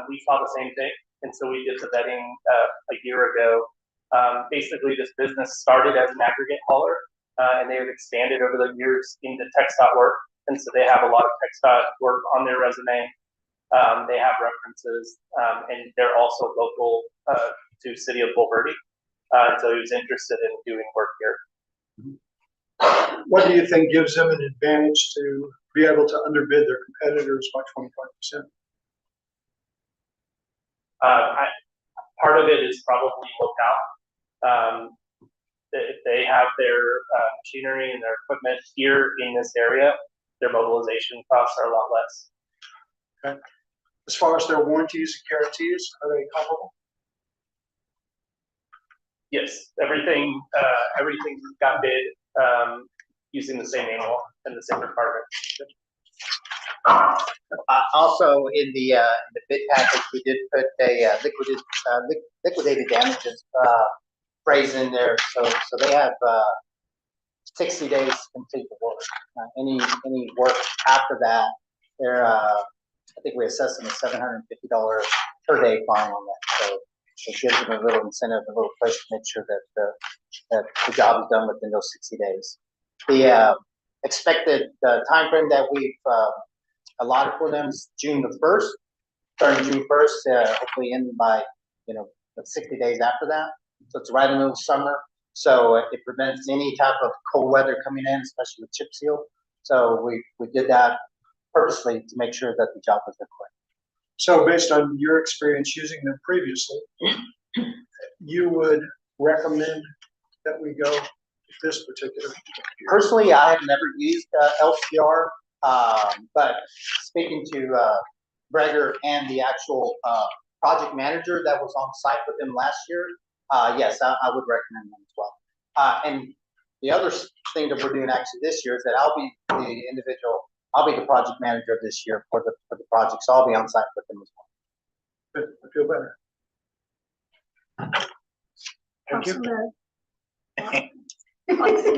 we saw the same thing. And so we did the vetting a year ago. Basically, this business started as an aggregate hauler, and they have expanded over the years into TxDOT work. And so they have a lot of TxDOT work on their resume. They have references, and they're also local to city of Bulverde. So he was interested in doing work here. What do you think gives them an advantage to be able to underbid their competitors by 25%? Part of it is probably locale. They have their machinery and their equipment here in this area. Their mobilization costs are a lot less. Okay. As far as their warranties and guarantees, are they comparable? Yes, everything got bid using the same manual and the same department. Also, in the bid package, we did put a liquidated damages phrase in there, so they have 60 days to complete the work. Any work after that, they're I think we assessed them a $750 per day fine on that. So it gives them a little incentive, a little push to make sure that the job is done within those 60 days. The expected time frame that we've allotted for them is June the 1st, starting June 1st, hopefully ending by 60 days after that. So it's right in the middle of summer. So it prevents any type of cold weather coming in, especially with chip seal. So we did that purposely to make sure that the job was done quick. So based on your experience using them previously, you would recommend that we go with this particular? Personally, I have never used LCR, but speaking to Breger and the actual project manager that was on site with them last year, yes, I would recommend them as well. And the other thing that we're doing actually this year is that I'll be the project manager this year for the project, so I'll be on site with them as well. Good, I feel better. Thank you.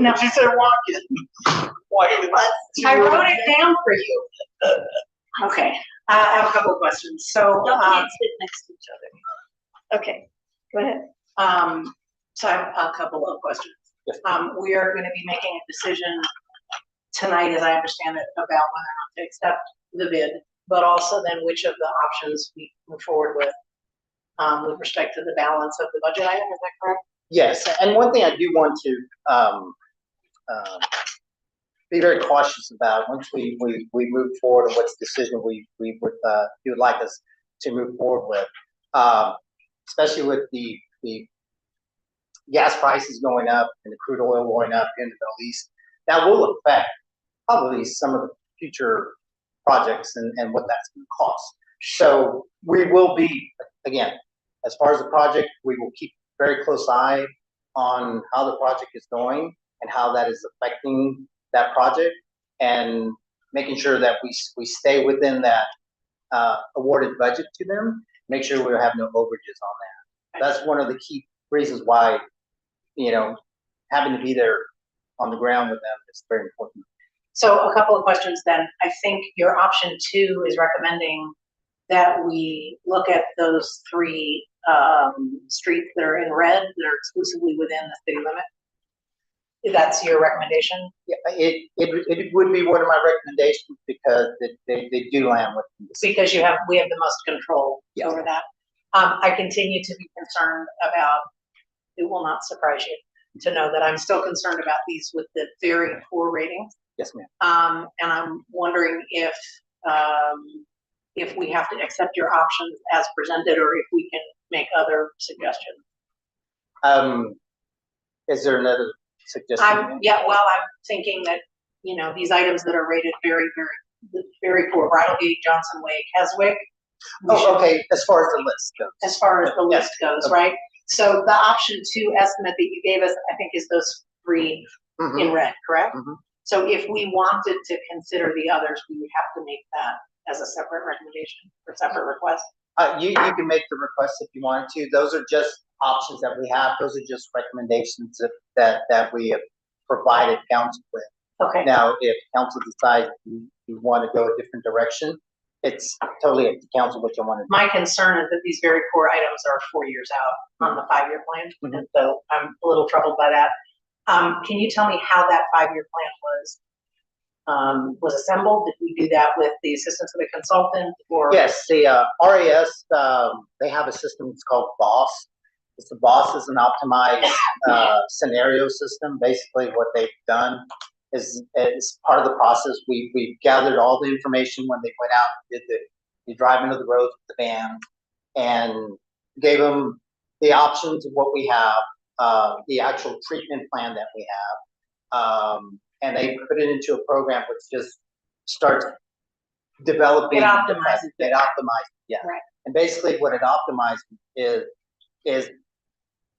No, She said walk I wrote it down for you. Okay, I have a couple of questions. So, Y'all can't sit next to each other. Okay, go ahead. so I have a couple of questions. Yes. We are going to be making a decision tonight, as I understand it, about whether or not to accept the bid, but also then which of the options we move forward with respect to the balance of the budget item. Is that correct? Yes, and one thing I do want to be very cautious about once we move forward and what's the decision we would you would like us to move forward with, especially with the gas prices going up and the crude oil going up in the Middle East, that will affect probably some of the future projects and what that's going to cost. So we will be, again, as far as the project, we will keep very close eye on how the project is going and how that is affecting that project, and making sure that we stay within that awarded budget to them, make sure we have no overages on that. That's one of the key reasons why, having to be there on the ground with them is very important. So a couple of questions then. I think your option 2 is recommending that we look at those 3 streets that are in red that are exclusively within the city limit. That's your recommendation? Yeah, it would be one of my recommendations because they do land within the city. Because we have the most control over that. I continue to be concerned about, it will not surprise you to know that I'm still concerned about these with the very poor ratings. Yes, ma'am. And I'm wondering if we have to accept your options as presented, or if we can make other suggestions. Is there another suggestion? I'm thinking that, these items that are rated very, very, very poor, Bridlegate, Johnson Way, Keswick. Oh, okay, as far as the list goes. As far as the list goes, right? So the option 2 estimate that you gave us, I think, is those 3 in red, correct? Mhm. So if we wanted to consider the others, we would have to make that as a separate recommendation or separate request. You can make the request if you wanted to. Those are just options that we have. Those are just recommendations that we have provided council with. Okay. Now, if council decides you want to go a different direction, it's totally up to council what you want to do. My concern is that these very core items are 4 years out on the 5-year plan, and so I'm a little troubled by that. Can you tell me how that 5-year plan was assembled? Did we do that with the assistance of a consultant or? Yes, the RAS, they have a system, it's called BOSS. The BOSS is an optimized scenario system. Basically, what they've done is part of the process. We gathered all the information when they went out and did the driving of the roads with the van, and gave them the options of what we have, the actual treatment plan that we have, and they put it into a program which just starts developing. It optimizes it. It optimizes, yeah. Right. And basically, what it optimizes is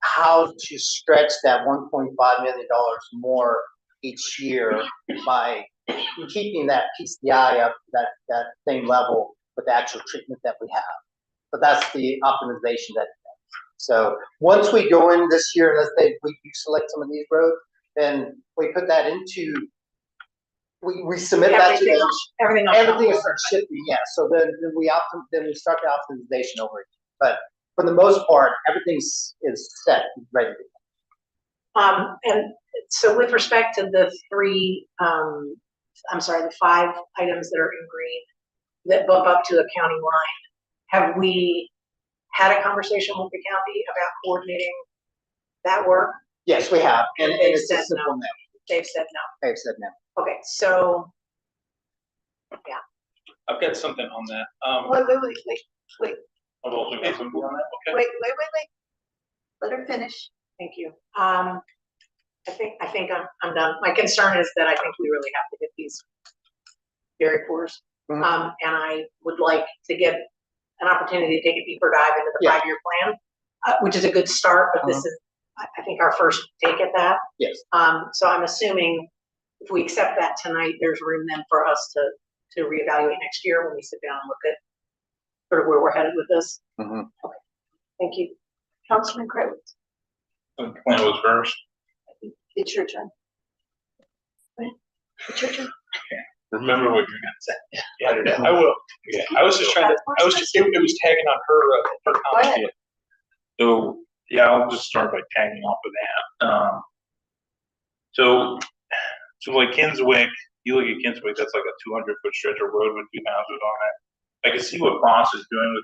how to stretch that $1.5 million more each year by keeping that PCI up to that same level with the actual treatment that we have. But that's the optimization that it does. So once we go in this year, let's say we select some of these roads, then we put that into, we submit that to them. Everything Everything should be, yeah. So then we start the optimization over again. But for the most part, everything is set, ready to go. And so with respect to the the 5 items that are in green that bump up to a county line, have we had a conversation with the county about coordinating that work? Yes, we have, and they've it's a said simple no. no. They've said no. They've said no. Okay, so, yeah. I've got something on that. Wait. I've also got something on that, okay? Wait. Let her finish. Thank you. I think I'm done. My concern is that I think we really have to get these very cores. Mhm. And I would like to get an opportunity to take a deeper dive into the Yeah. 5-year plan, which is a good start, but this is, I think, our first take at that. Yes. So I'm assuming if we accept that tonight, there's room then for us to reevaluate next year when we sit down and look at sort of where we're headed with this. Mhm. Okay. Thank you. Councilman Kravitz, The plan was first. it's your turn. It's your turn. Remember what you're gonna say. Yeah, I will. Yeah, I was just trying to, it was tagging on her comment. ahead. Yeah. So, yeah, I'll just start by tagging off of that. So like Kinswick, you look at Kinswick, that's like a 200-foot stretch of road with 2 houses on it. I can see what Boss is doing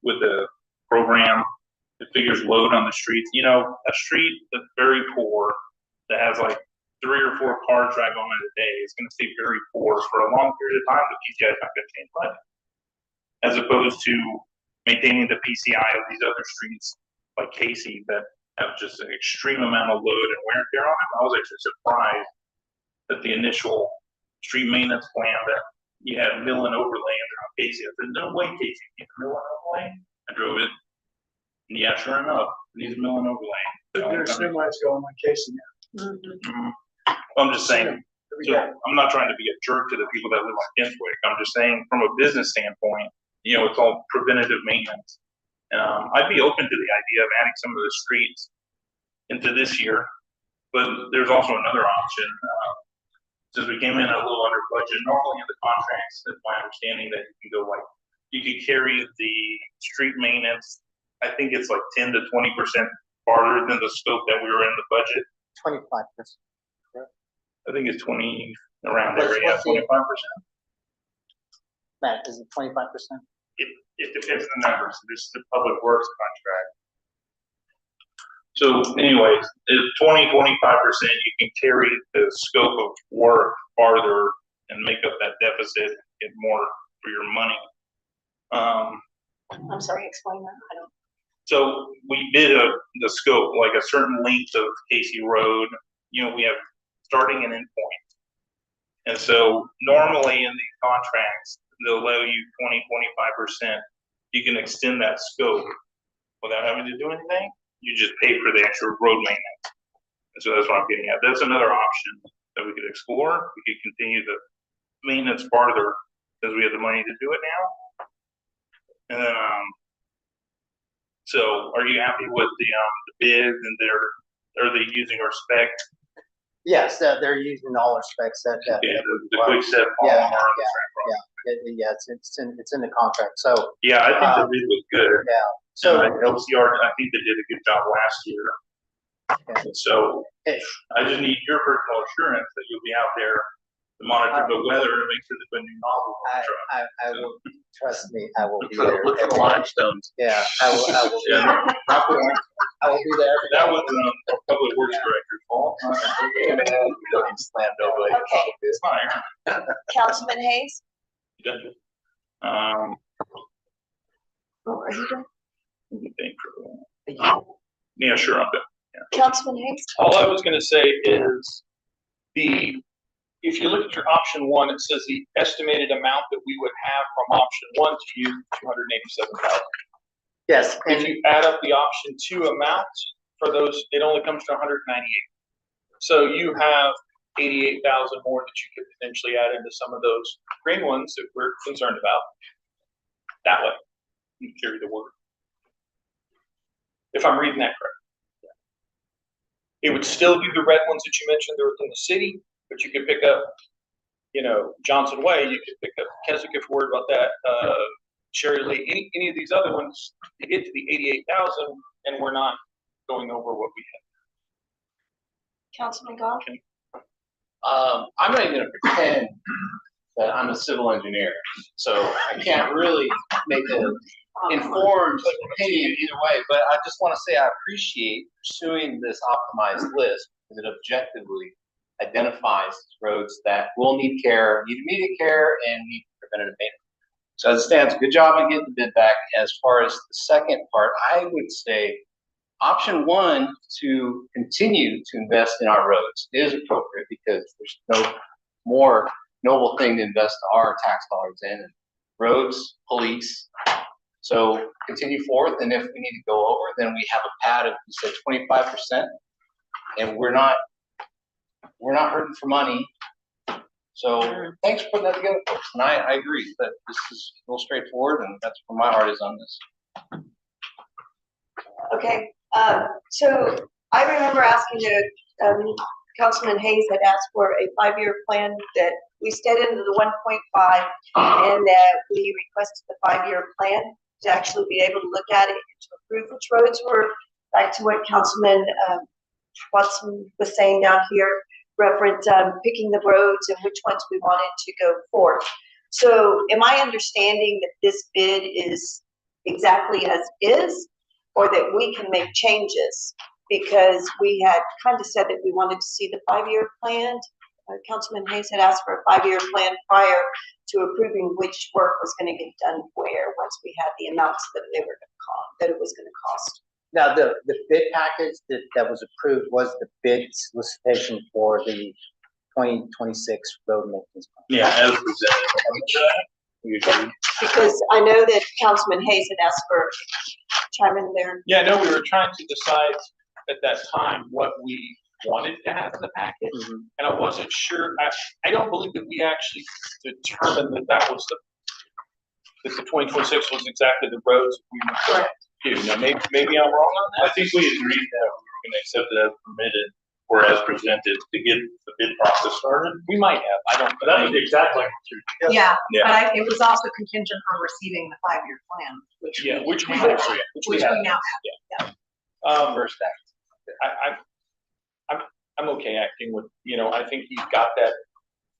with the program. It figures load on the streets. You know, a street that's very poor, that has like 3 or 4 cars drive on it a day, is going to stay very poor for a long period of time. The PCI is not going to change much, as opposed to maintaining the PCI of these other streets like Casey that have just an extreme amount of load and wear and tear on them. I was actually surprised that the initial street maintenance plan that you had mill and overlay on Casey. I said, no way, Casey, you can mill and overlay. I drove it, and yeah, sure enough, it needs mill and overlay. There's semis going like Casey now. Mhm. I'm just saying, so I'm not trying to be a jerk to the people that live on Kinswick. I'm just saying, from a business standpoint, you know, it's all preventative maintenance. I'd be open to the idea of adding some of the streets into this year, but there's also another option. Since we came in a little under budget, normally in the contracts, it's my understanding that you can go like, you could carry the street maintenance, I think it's like 10 to 20% farther than the scope that we were in the budget. 25%. I think it's 20, around there, yeah, 25%. Matt, is it 25%? It depends on the numbers. This is the public works contract. So anyways, if 20, 25%, you can carry the scope of work farther and make up that deficit, and get more for your money. I'm sorry, explain that. I don't. So we did the scope, like a certain length of Casey Road, you know, we have starting and end point. And so normally in these contracts, they'll allow you 20, 25%. You can extend that scope without having to do anything. You just pay for the actual road maintenance. And so that's what I'm getting at. That's another option that we could explore. We could continue the maintenance farther because we have the money to do it now. And then, so are you happy with the bid, and are they using our spec? Yes, they're using all our specs that. The quick set. Yeah, Yeah, it's in the contract, so, Yeah, I think the bid was good. yeah. So, LCR, I think they did a good job last year. And so okay, I just need your personal assurance that you'll be out there to monitor the weather and make sure that the new nozzle won't truck. I will, trust me, I will be there. Look for the limestones. Yeah, I will be there. Yeah. I will be there every That day. was Public Works Director's fault. Slammed over. Okay. It's fine. Councilman Hayes? Um, Oh, are you done? let me think for a minute. Yeah, sure, I'm done. Councilman Hayes? All I was gonna say is if you look at your option one, it says the estimated amount that we would have from option one to use $287,000. Yes, If and you add up the option two amounts for those, it only comes to 198. So you have 88,000 more that you could potentially add into some of those green ones that we're concerned about. That way, you can carry the word. If I'm reading that correct. It would still be the red ones that you mentioned that are within the city, but you could pick up, Johnson Way, you could pick up Keswick if you're worried about that, Cherry Lee, any of these other ones to get to the 88,000, and we're not going over what we Councilman Goff? I'm not even gonna pretend that I'm a civil engineer, so I can't really make an informed opinion either way, but I just wanna say I appreciate pursuing this optimized list, because it objectively identifies roads that will need care, need immediate care, and need preventative maintenance. So as it stands, good job on getting the bid back. As far as the second part, I would say option one, to continue to invest in our roads, is appropriate because there's no more noble thing to invest our tax dollars in. Roads, police. So continue forth, and if we need to go over, then we have a pad of, you said 25%, and we're not hurting for money. So thanks for putting that together, folks. And I agree that this is a little straightforward, and that's where my heart is on this. Okay, so I remember asking Councilman Hayes had asked for a 5-year plan that we stayed into the 1.5, and that we requested the 5-year plan to actually be able to look at it and to approve which roads were, back to what Councilman Watson was saying down here, reference picking the roads and which ones we wanted to go forth. So am I understanding that this bid is exactly as is, or that we can make changes? Because we had kind of said that we wanted to see the 5-year plan. Councilman Hayes had asked for a 5-year plan prior to approving which work was going to get done where, once we had the amounts that they were going to cost, that it was going to cost. now the bid package that was approved was the bid solicitation for the 2026 road maintenance plan. Yeah, as presented. Because I know that Councilman Hayes had asked for chime in there. Yeah, no, we were trying to decide at that time what we wanted to have in the package. And I wasn't sure, I don't believe that we actually determined that was that the 2026 was exactly the roads we would do. Now, maybe I'm wrong on I that. think we agreed that we were gonna accept it as permitted or as presented to get the bid process started. We might have, I don't. But that was the exact language. Yeah, Yeah. but it was also contingent on receiving the 5-year plan, which. Yeah, which we now have. have. Which Which we have. we now have. First act. I'm okay acting with, I think you've got that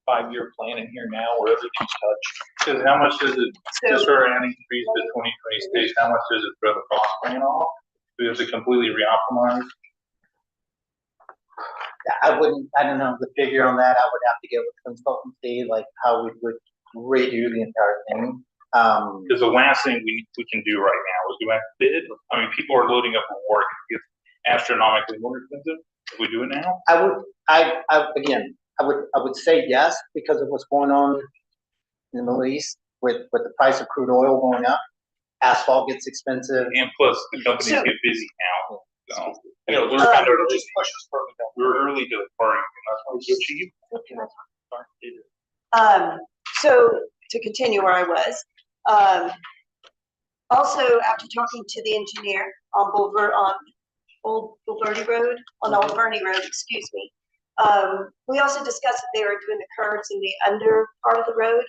5-year plan in here now where everything's touched. Cause how much does it, just So, for an increase to 2026, how much does it throw the cost plan off? Do we have to completely re-optimize? I don't know the figure on that. I would have to get with consultancy, like how we would redo the entire thing. Cause the last thing we can do right now is go out to bid. I mean, people are loading up for work. It's astronomically more expensive if we do it now. I would say yes, because of what's going on in the Middle East with the price of crude oil going up. Asphalt gets expensive. And plus, the companies So- get busy now, so. We're Uh, kind of just push us further down. We were early to the party, and that's why we cheap. So to continue where I was, also after talking to the engineer on Old Bulverde Road, on Old Verney Road, excuse me. We also discussed that they were doing the curves in the under part of the road.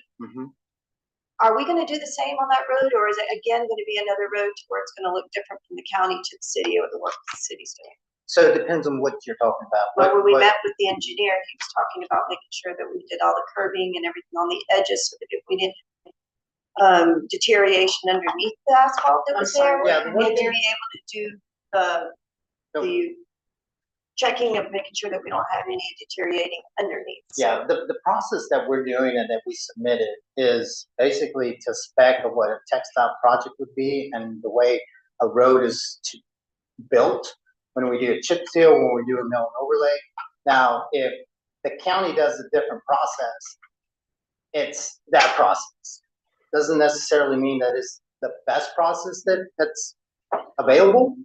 are we gonna do the same on that road, or is it again gonna be another road to where it's gonna look different from the county to the city or the work the city's doing? So it depends on what you're talking about. Well, when we What- met with the engineer, he was talking about making sure that we did all the curbing and everything on the edges so that if we didn't deterioration underneath the asphalt that was there, Yeah, the and one then thing- be able to do the checking of making sure that we don't have any deteriorating underneath. So- Yeah, the process that we're doing and that we submitted is basically to spec of what a textile project would be and the way a road is built when we do a chip seal, when we do a mill and overlay. Now, if the county does a different process, it's that process. Doesn't necessarily mean that it's the best process that's available.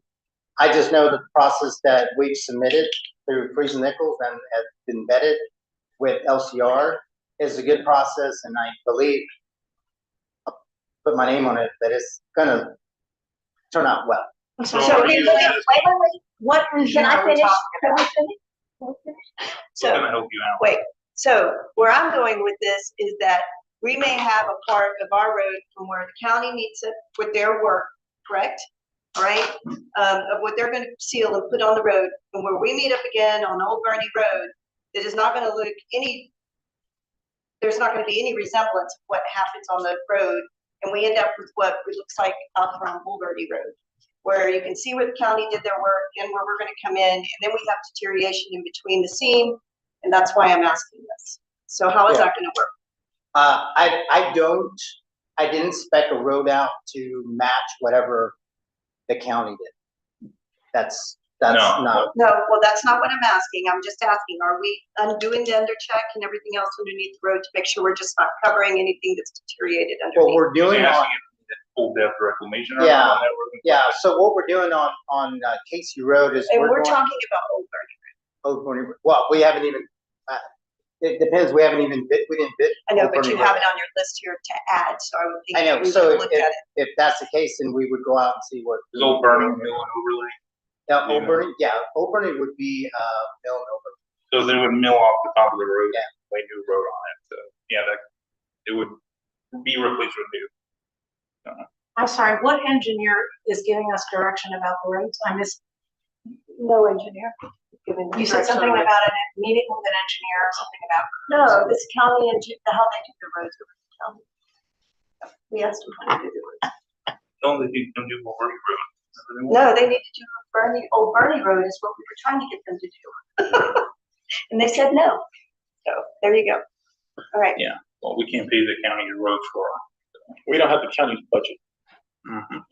I just know the process that we've submitted through Freeze and Nichols and has been vetted with LCR is a good process, and I believe, I'll put my name on it, that it's gonna turn out well. So we will get- What Can engineer I are we finish? talking Can about? we finish? Can we finish? We're gonna So, help you out. wait, so where I'm going with this is that we may have a part of our road from where the county meets it with their work, correct? All right, of what they're gonna seal and put on the road, and where we meet up again on Old Bernie Road, it is not gonna look there's not gonna be any resemblance of what happens on the road, and we end up with what it looks like out from Old Bernie Road, where you can see where the county did their work and where we're gonna come in, and then we have deterioration in between the seam, and that's why I'm asking this. So how is that gonna work? I didn't spec a road out to match whatever the county did. That's No. not, No, well, that's not what I'm asking. I'm just asking, are we undoing the under check and everything else underneath the road to make sure we're just not covering anything that's deteriorated what underneath? we're doing You're on, asking if it's full depth reclamation or Yeah. on that road? yeah, so what we're doing on Casey Road is And we're we're going. talking about Old Bernie. Old Bernie, well, we haven't even, it depends, we haven't even bid, we didn't bid. I know, Old but you Bernie have Road. it on your list here to add, so I would think. I know, we so would look at it. if that's the case, then we would go out and see what. Is Old Bernie mill and overlay? Yeah, Old Bernie, yeah, Old Bernie would be, mill and over. So they would mill off the top of the road, Yeah. lay new road on it, so, yeah, that, it would be replaced with new. I'm sorry, what engineer is giving us direction about the roads? I missed, No engineer. giving you said direction something on it. about a meeting with an engineer or something about. No, this county how they do the roads over the county. We asked them how to do the roads. Only if you can do Old Bernie Road. No, they need to do Old Bernie Road is what we were trying to get them to do. And they said no. So there you go. All right. Well, we can't pay the county roads for We don't have the county's budget. them.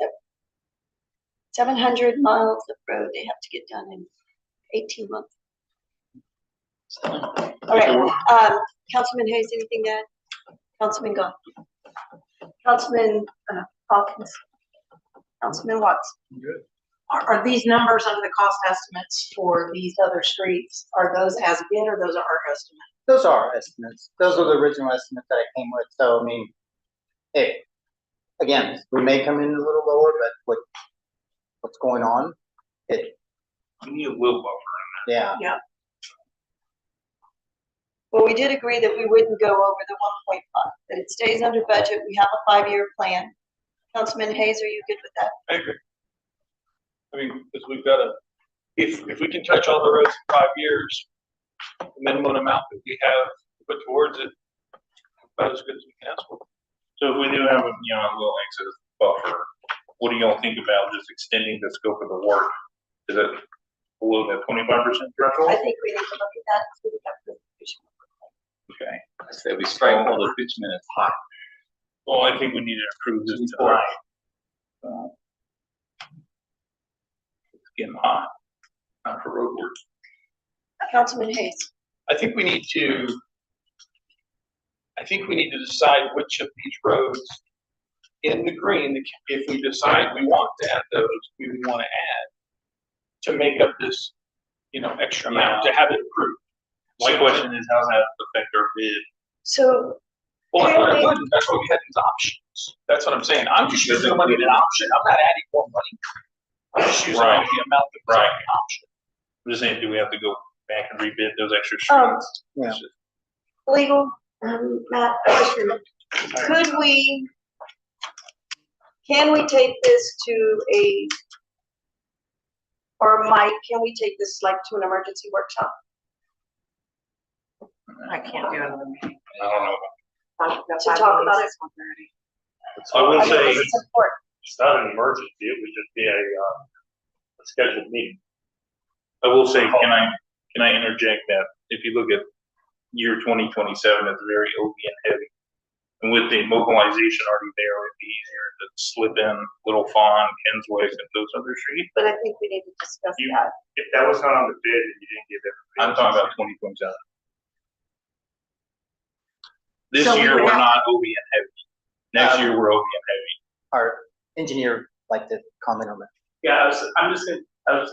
700 miles of road they have to get done in 18 months. All right, Councilman Hayes, anything to add? Councilman Gott? Councilman Hawkins? Councilman Watts? Are these numbers under the cost estimates for these other streets, are those as bid or those are our estimates? Those are our estimates. Those are the original estimates that I came with. So, I mean, again, we may come in a little lower, but what's going on, We need a little buffer. yeah. Well, we did agree that we wouldn't go over the 1.5, that it stays under budget. We have a 5-year plan. Councilman Hayes, are you good with that? I agree. I mean, because we've got to, if we can touch all the roads in 5 years, the minimum amount that we have put towards it, about as good as we can ask for. So if we do have a, a little excess buffer, what do y'all think about just extending the scope of the work? Is it below that 25% threshold? I think we need to look at that. So we have presentation. Okay. I say we strike all the bitumen as hot. Well, I think we need to approve this tonight. It's getting hot, not for road work. Councilman Hayes. I think we need to decide which of these roads in the green, if we decide we want to add those, we would want to add to make up this, extra amount, to have it approved. My question is, how does that affect our bid? So Well, I thought it Clearly- wouldn't. That's why we had these options. That's what I'm saying. I'm just using the money in an option. I'm not adding more money. I'm just using Right. the amount that's on the option. I'm just saying, do we have to go back and rebid those extra Um, streets? Yeah. legal, Matt, question. Could we Can we take this to or Mike, can we take this like to an emergency workshop? I can't do another meeting. I don't know. To talk about it? I will say, It's important. It's not an emergency, it would just be a scheduled meeting. I will say, can I interject that if you look at year 2027, it's very OBN heavy. And with the mobilization already there, it'd be easier to slip in Little Fawn, Kinswick, and those other streets. But I think we need to discuss You- that. If that was not on the bid and you didn't give everybody. I'm talking about 2027. This So we year, would we're have- not OBN heavy. Next year, we're OBN heavy. Our engineer like to comment on that. Yeah, I was just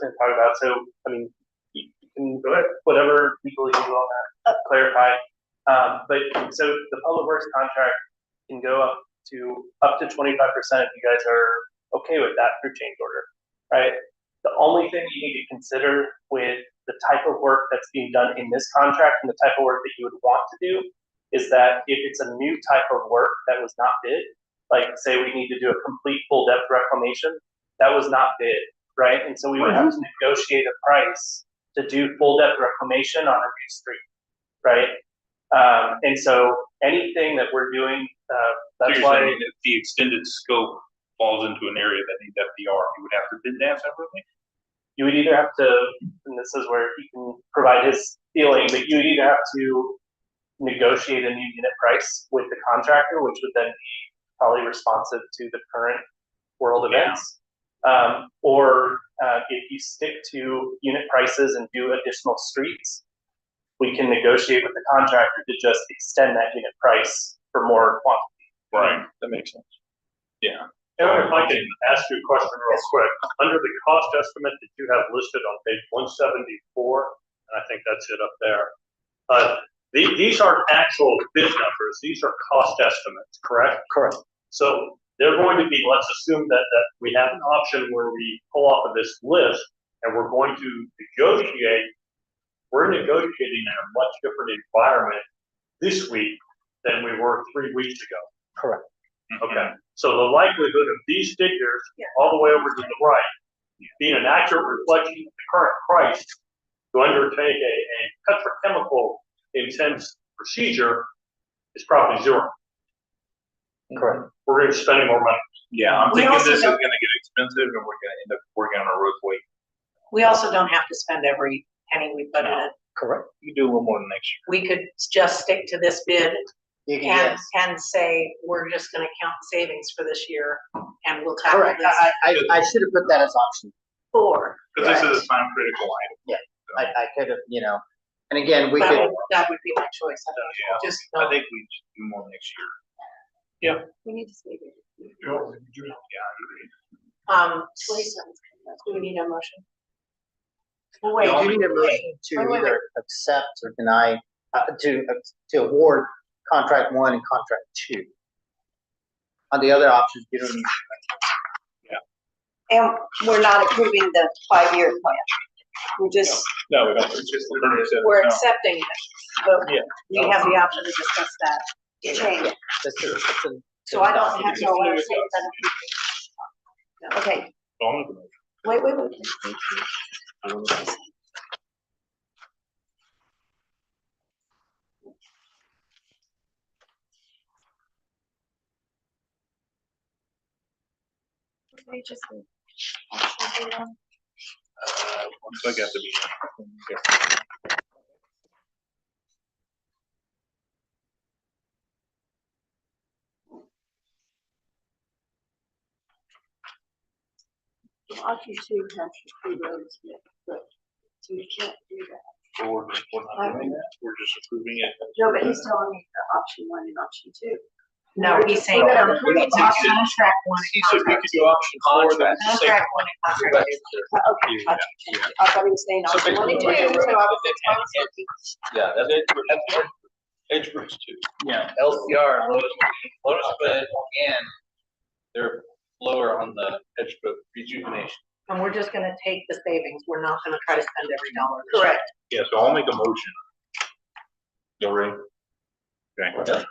gonna talk about, so, I mean, you can go ahead, whatever people you want to clarify. But, so the public works contract can go up to 25% if you guys are okay with that through change order, right? The only thing you need to consider with the type of work that's being done in this contract and the type of work that you would want to do is that if it's a new type of work that was not bid, like say we need to do a complete full depth reclamation, that was not bid, right? And so we would have to negotiate a price to do full depth reclamation on a new street, right? And so anything that we're doing, So that's you're why, saying if the extended scope falls into an area that needs FDR, you would have to bid that separately? you would either have to, and this is where he can provide his feeling, but you would either have to negotiate a new unit price with the contractor, which would then be probably responsive to the current world events. Or if you stick to unit prices and do additional streets, we can negotiate with the contractor to just extend that unit price for more quantity. Right, that makes sense. Yeah. Aaron, if I can ask you a question real quick, under the cost estimate that you have listed on page 174, and I think that's it up there. These aren't actual bid numbers, these are cost estimates, correct? Correct. So they're going to be, let's assume that we have an option where we pull off of this list and we're going to negotiate. We're negotiating in a much different environment this week than we were 3 weeks ago. Correct. Okay, so the likelihood of these figures, all the way over to the right, being an accurate reflection of the current price to undertake a petrochemical intense procedure is probably zero. Correct. We're gonna be spending more money. Yeah, I'm We thinking also this is don't- gonna get expensive and we're gonna end up working on a roadway. We also don't have to spend every penny we put in it. Correct. You do a little more than next year. We could just stick to this bid You can, and, yes. and say, we're just gonna count the savings for this year and we'll tackle Correct. this I should have put that as option. for. Cause this is a time critical item. I could have, and again, we could, That would be my choice. I think. Yeah. Just, I think we should do more next year. We need to save it. Yeah, I agree. do we need a motion? well, wait, you need a motion to Wait, wait, either accept or deny, to award contract 1 and contract 2. On the other options, you don't need. And we're not approving the 5-year plan. We just, No, we don't, it's just the 37. We're No. accepting it, but Yeah. we have the option to discuss that. change. That's a- So I don't have It's to. a fluid document. Okay, So I'll make a motion. wait. Once I got the meeting. Option 2 has the 3 roads, but so you can't do that. So we're not doing that, we're just approving it. No, but he's telling me the option 1 and option 2. No, he's saying. We're gonna Contract approve it. one He and said we contract could do option 4, that's the same. Contract one and contract two. Okay, I thought he was saying option 1 and 2, so I was. Yeah, that's Edgebrook's too. Yeah. LCR, Lotus Bed, and they're lower on the Edgebrook rejuvenation. And we're just gonna take the savings. We're not gonna try to spend every dollar. Correct. Yeah, so I'll make a motion. You ready? Okay.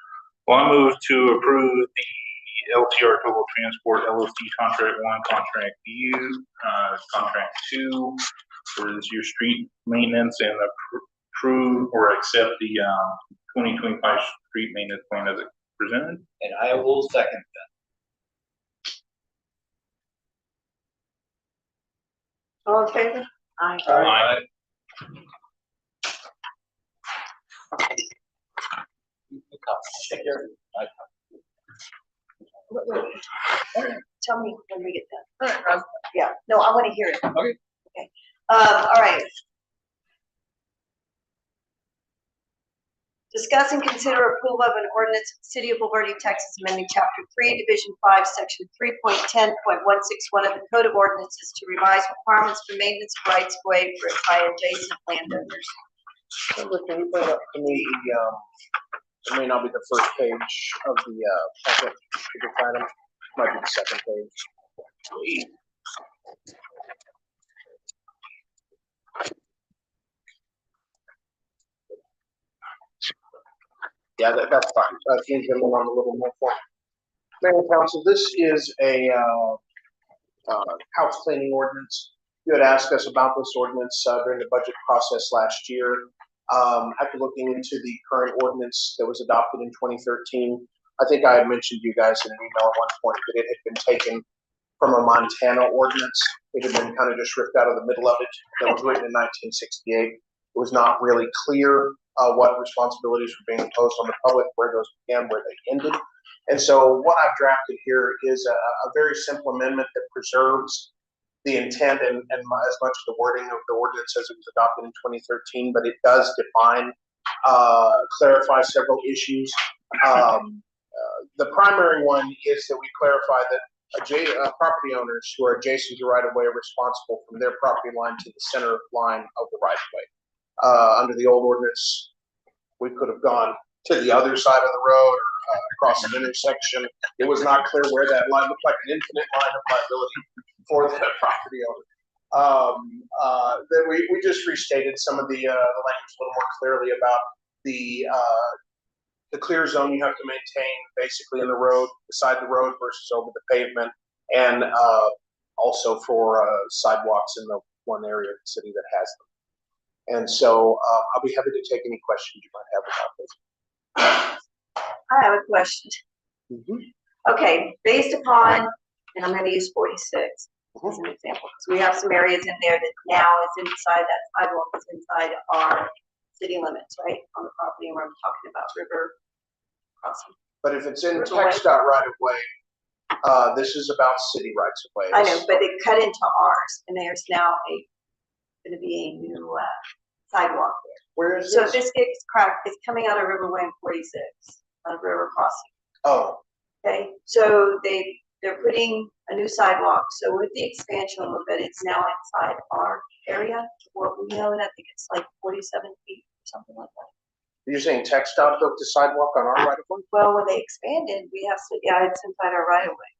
Well, I move to approve the LTR Total Transport LLC Contract 1, Contract U, Contract 2, is your street maintenance, and approve or accept the 2025 street maintenance plan as presented. And I will second All in favor? Aye. that. Aye. Take care. Tell me when we get done. Yeah, no, I want to hear it. Okay. Okay. All right. Discuss and consider approval of an ordinance of the City of Bulverde, Texas, amending Chapter 3, Division 5, Section 3.10.161 of the Code of Ordinances to revise requirements for maintenance rights of way by adjacent landowners. Look, can you bring up to me it may not be the first page of the packet, item, might be the second page. Yeah, that's fine. Can you come on a little more for me? Mayor and Council, this is a house cleaning ordinance. You had asked us about this ordinance during the budget process last year. After looking into the current ordinance that was adopted in 2013, I think I had mentioned to you guys in an email at one point that it had been taken from a Montana ordinance. It had been kind of just ripped out of the middle of it. That was written in 1968. It was not really clear what responsibilities were being imposed on the public, where those began, where they ended. And so what I've drafted here is a very simple amendment that preserves the intent and as much of the wording of the ordinance as it was adopted in 2013, but it does define, clarify several issues. The primary one is that we clarify that property owners who are adjacent to right-of-way are responsible from their property line to the center line of the right-of-way. Under the old ordinance, we could have gone to the other side of the road or across an intersection. It was not clear where that line looked like an infinite line of liability for the property owner. Then we just restated some of the language a little more clearly about the clear zone you have to maintain basically in the road, beside the road versus over the pavement, and also for sidewalks in the one area of the city that has them. And so I'll be happy to take any questions you might have about this. I have a question. Okay, based upon, and I'm going to use 46 as an example, because we have some areas in there that now is inside that sidewalk, is inside our city limits, right, on the property where I'm talking about river crossing. But if it's in TxDOT right of way, this is about city rights of way. I know, but it cut into ours, and there's now going to be a new sidewalk there. Where is So this? this gets cracked, it's coming out of Riverway and 46, on River Crossing. Oh, Okay, so they're putting a new sidewalk, so with the expansion a little bit, it's now inside our area. What we know, and I think it's like 47 feet, or something like that. you're saying TxDOT built the sidewalk on our right of way? Well, when they expanded, we have to, yeah, it's inside our right of way.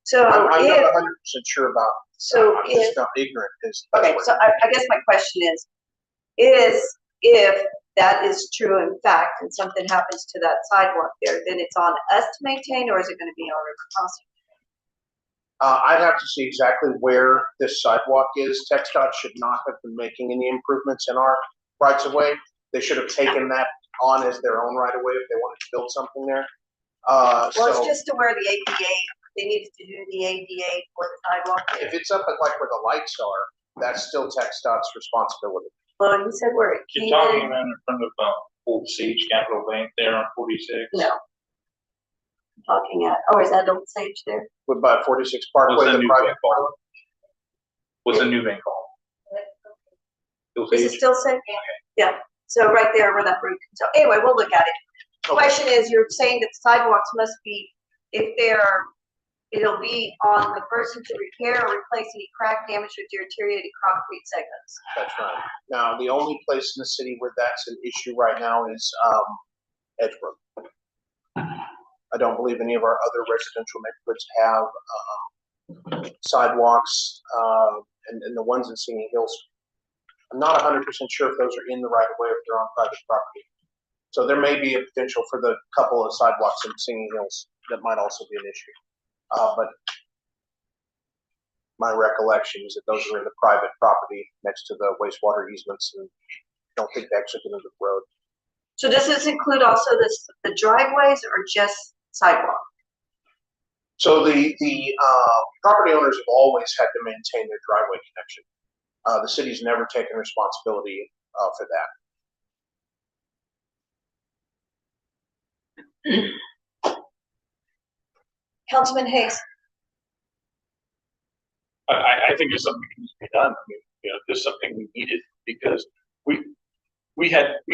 So I'm not if, 100% sure about. so I'm if, just not ignorant. okay, so I guess my question is if that is true in fact, and something happens to that sidewalk there, then it's on us to maintain, or is it gonna be on River Crossing? I'd have to see exactly where this sidewalk is. TxDOT should not have been making any improvements in our rights of way. They should have taken that on as their own right of way if they wanted to build something there. Well, it's So just to where the ADA, they needed to do the ADA for the sidewalk there. if it's up at like where the lights are, that's still TxDOT's responsibility. Well, you said where it You're came talking in. about in front of Old Sage Capital Bank there on 46. No. Talking at, oh, is that Old Sage there? With by 46 Parkway, What's the the new private bank called? road. What's the new bank called? Old Is it Sage? still Sage? Yeah, so right there where that road, so anyway, we'll look at it. The question is, you're saying that sidewalks must be, if they're, it'll be on the person to repair or replace any crack, damage, or deteriorated concrete segments. That's right. Now, the only place in the city where that's an issue right now is Edgebrook. I don't believe any of our other residential neighborhoods have sidewalks, and the ones in Singing Hills. I'm not 100% sure if those are in the right of way or if they're on private property. So there may be a potential for the couple of sidewalks in Singing Hills that might also be an issue. But my recollection is that those are in the private property next to the wastewater easements, and don't think they actually get into the road. So does this include also the driveways or just sidewalk? So the property owners have always had to maintain their driveway connection. The city's never taken responsibility for that. Councilman Hayes? I think it's something that needs to be done. I mean, this is something we needed because we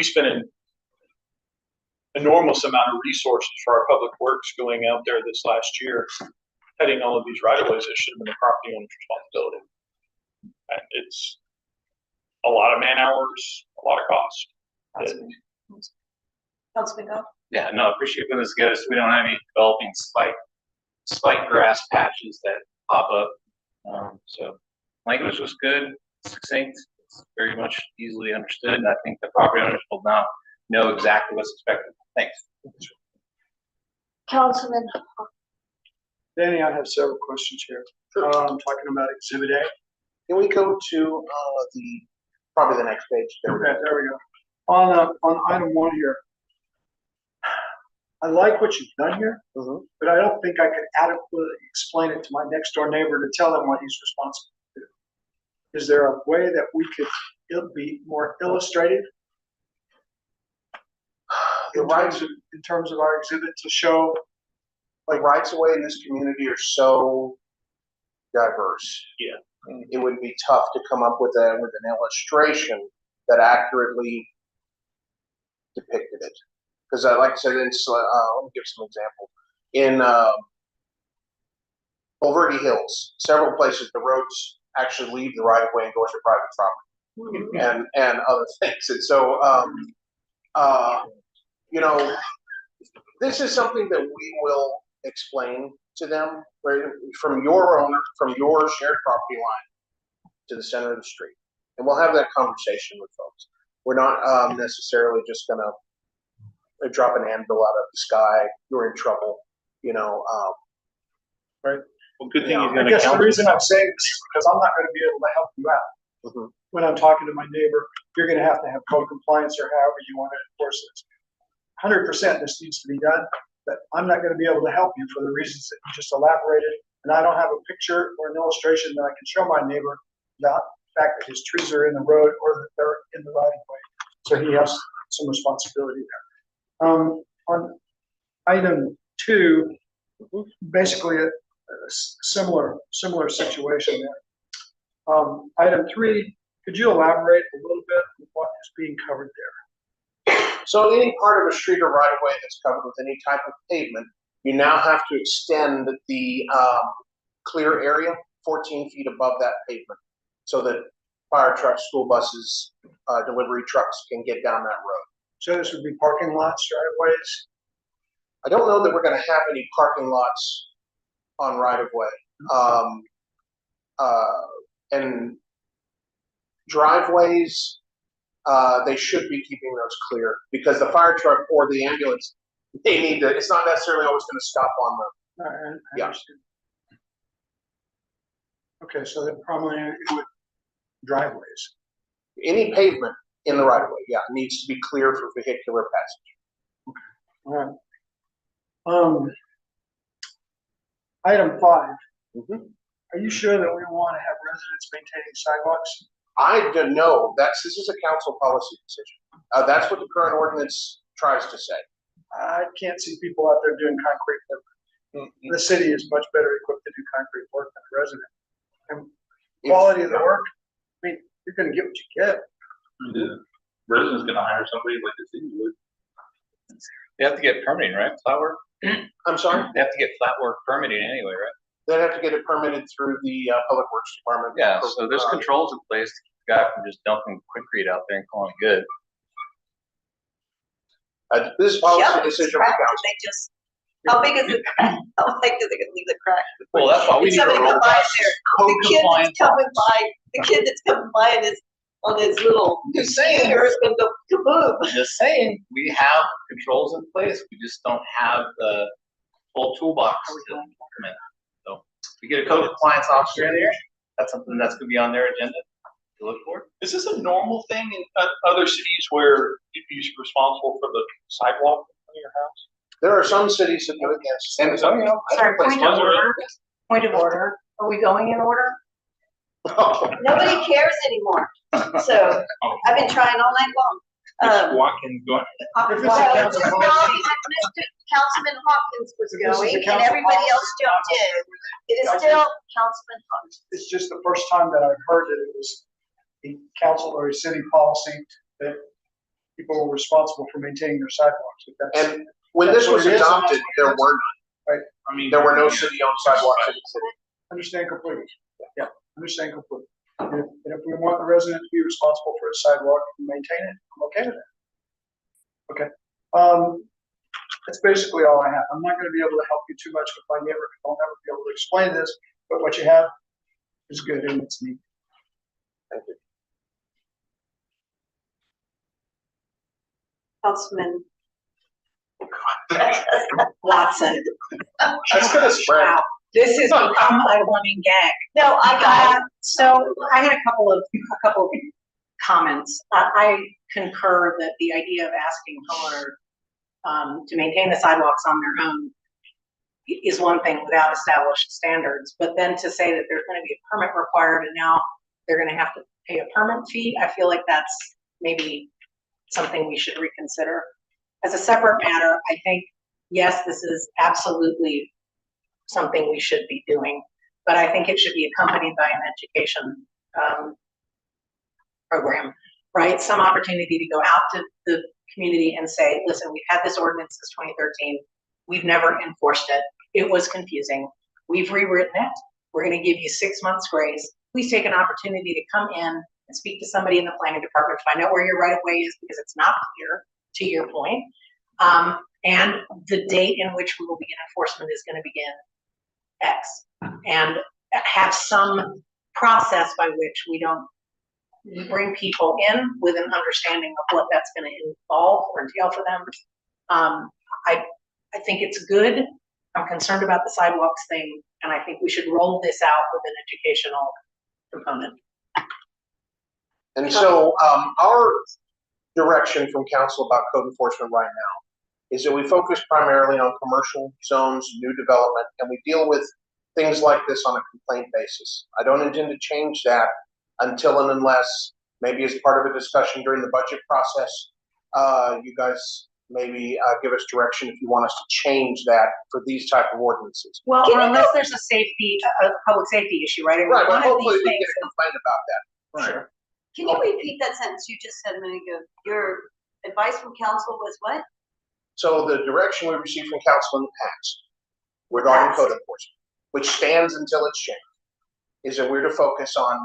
spent an enormous amount of resources for our public works going out there this last year, cutting all of these right of ways that should have been the property owner's responsibility. And it's a lot of man hours, a lot of cost. Councilman Goff? Yeah, no, I appreciate when this goes. We don't have any developing spike grass patches that pop up. So language was good, succinct, it's very much easily understood, and I think the property owners will now know exactly what's expected. Thanks. Councilman? Danny, I have several questions here. Talking about Exhibit A. Can we go to probably the next page? There we go. Okay, there we go. On item 1 here, I like what you've done here, but I don't think I could adequately explain it to my next door neighbor to tell him what he's responsible to do. Is there a way that we could be more illustrative in terms of our exhibit to show? Like, rights of way in this community are so diverse. Yeah. It would be tough to come up with an illustration that accurately depicted it. Because like I said, let me give some example. In Bulverde Hills, several places the roads actually leave the right of way and go into private property, and other things. And so, this is something that we will explain to them, right, from your shared property line to the center of the street, and we'll have that conversation with folks. We're not necessarily just going to drop an anvil out of the sky. You're in trouble, right? Well, good thing I guess the reason I'm saying this is because I'm not going to be able to help you out. When I'm talking to my neighbor, you're going to have code compliance or however you want to enforce this. 100% this needs to be done, but I'm not going to be able to help you for the reasons that you just elaborated. And I don't have a picture or an illustration that I can show my neighbor about the fact that his trees are in the road or that they're in the right of way. So he has some responsibility there. On item 2, basically a similar situation there. Item 3, could you elaborate a little bit on what is being covered there? So any part of a street or right of way that's covered with any type of pavement, you now have to extend the clear area 14 feet above that pavement so that fire trucks, school buses, delivery trucks can get down that road. So this would be parking lots, driveways? I don't know that we're going to have any parking lots on right of way. And driveways, they should be keeping those clear because the fire truck or the ambulance, they need to, it's not necessarily always going to stop on them. I understand. Okay, so then probably it would driveways. Any pavement in the right of way, needs to be clear for vehicular passage. Okay. All right. Item 5. Are you sure that we want to have residents maintaining sidewalks? I don't know. This is a council policy decision. That's what the current ordinance tries to say. I can't see people out there doing concrete work. The city is much better equipped to do concrete work than the resident. And quality of the work, I mean, you're going to get what you get. The resident's going to hire somebody like the city would. They have to get permitting, right? Flat work? I'm sorry? They have to get flat work permitting anyway, right? They'd have to get it permitted through the Public Works Department. Yeah, so there's controls in place to keep the guy from just dumping quickcrete out there and calling it good. This is policy decision of the council. They just, how big is the crack? How big do they leave the crack? Well, that's why we need a Somebody come by robust there. code The kid compliant that's coming by, the kid that's coming by in his on his little Just saying. computer, it's gonna go kaboom. Just saying, we have controls in place, we just don't have the full toolbox to implement. So we get a code compliance officer in there, that's something that's gonna be on their agenda to look for. Is this a normal thing in other cities where you're responsible for the sidewalk in your house? There are some cities that do it, yes. San Antonio? Sorry, point of order. Point of order. Are we going in order? Nobody cares anymore. So I've been trying all night long. Watkins going. If it's a Well, council Mr. policy- Councilman Hopkins was If this is a going and council everybody policy, else jumped in. It is still Councilman Hopkins. It's just the first time that I've heard that it was a council or a city policy that people were responsible for maintaining their sidewalks. If that's- And when this was That's what it is, and adopted, that's what there it is. were none. Right. I mean, There were no city-owned sidewalks in the city. Understand completely. Yeah, understand completely. And if we want the resident to be responsible for a sidewalk and maintain it, I'm okay with that. Okay. That's basically all I have. I'm not gonna be able to help you too much with my neighbor, I'll never be able to explain this, but what you have is good and it's neat. Thank you. Councilman Watson. That's gonna spread. Wow, this has become a running gag. No, I got it. So I had a couple of comments. I concur that the idea of asking homeowners to maintain the sidewalks on their own is one thing without established standards, but then to say that there's gonna be a permit required and now they're gonna have to pay a permit fee, I feel like that's maybe something we should reconsider. As a separate matter, I think, yes, this is absolutely something we should be doing, but I think it should be accompanied by an education program, right? Some opportunity to go out to the community and say, listen, we've had this ordinance since 2013. We've never enforced it. It was confusing. We've rewritten it. We're gonna give you 6 months grace. Please take an opportunity to come in and speak to somebody in the planning department, find out where your right of way is because it's not clear, to your point. And the date in which we will begin enforcement is gonna begin X. And have some process by which we bring people in with an understanding of what that's gonna involve or entail for them. I think it's good. I'm concerned about the sidewalks thing, and I think we should roll this out with an educational component. And so, our direction from council about code enforcement right now is that we focus primarily on commercial zones, new development, and we deal with things like this on a complaint basis. I don't intend to change that until and unless, maybe as part of a discussion during the budget process, you guys maybe give us direction if you want us to change that for these type of ordinances. Well, or unless there's a public safety issue, right? I mean, Right, one but of hopefully these we things get a complaint about that. Sure. Can you repeat that sentence you just said a minute ago? Your advice from council was what? So the direction we received from council in the past regarding code enforcement, which stands until it's changed, is that we're to focus on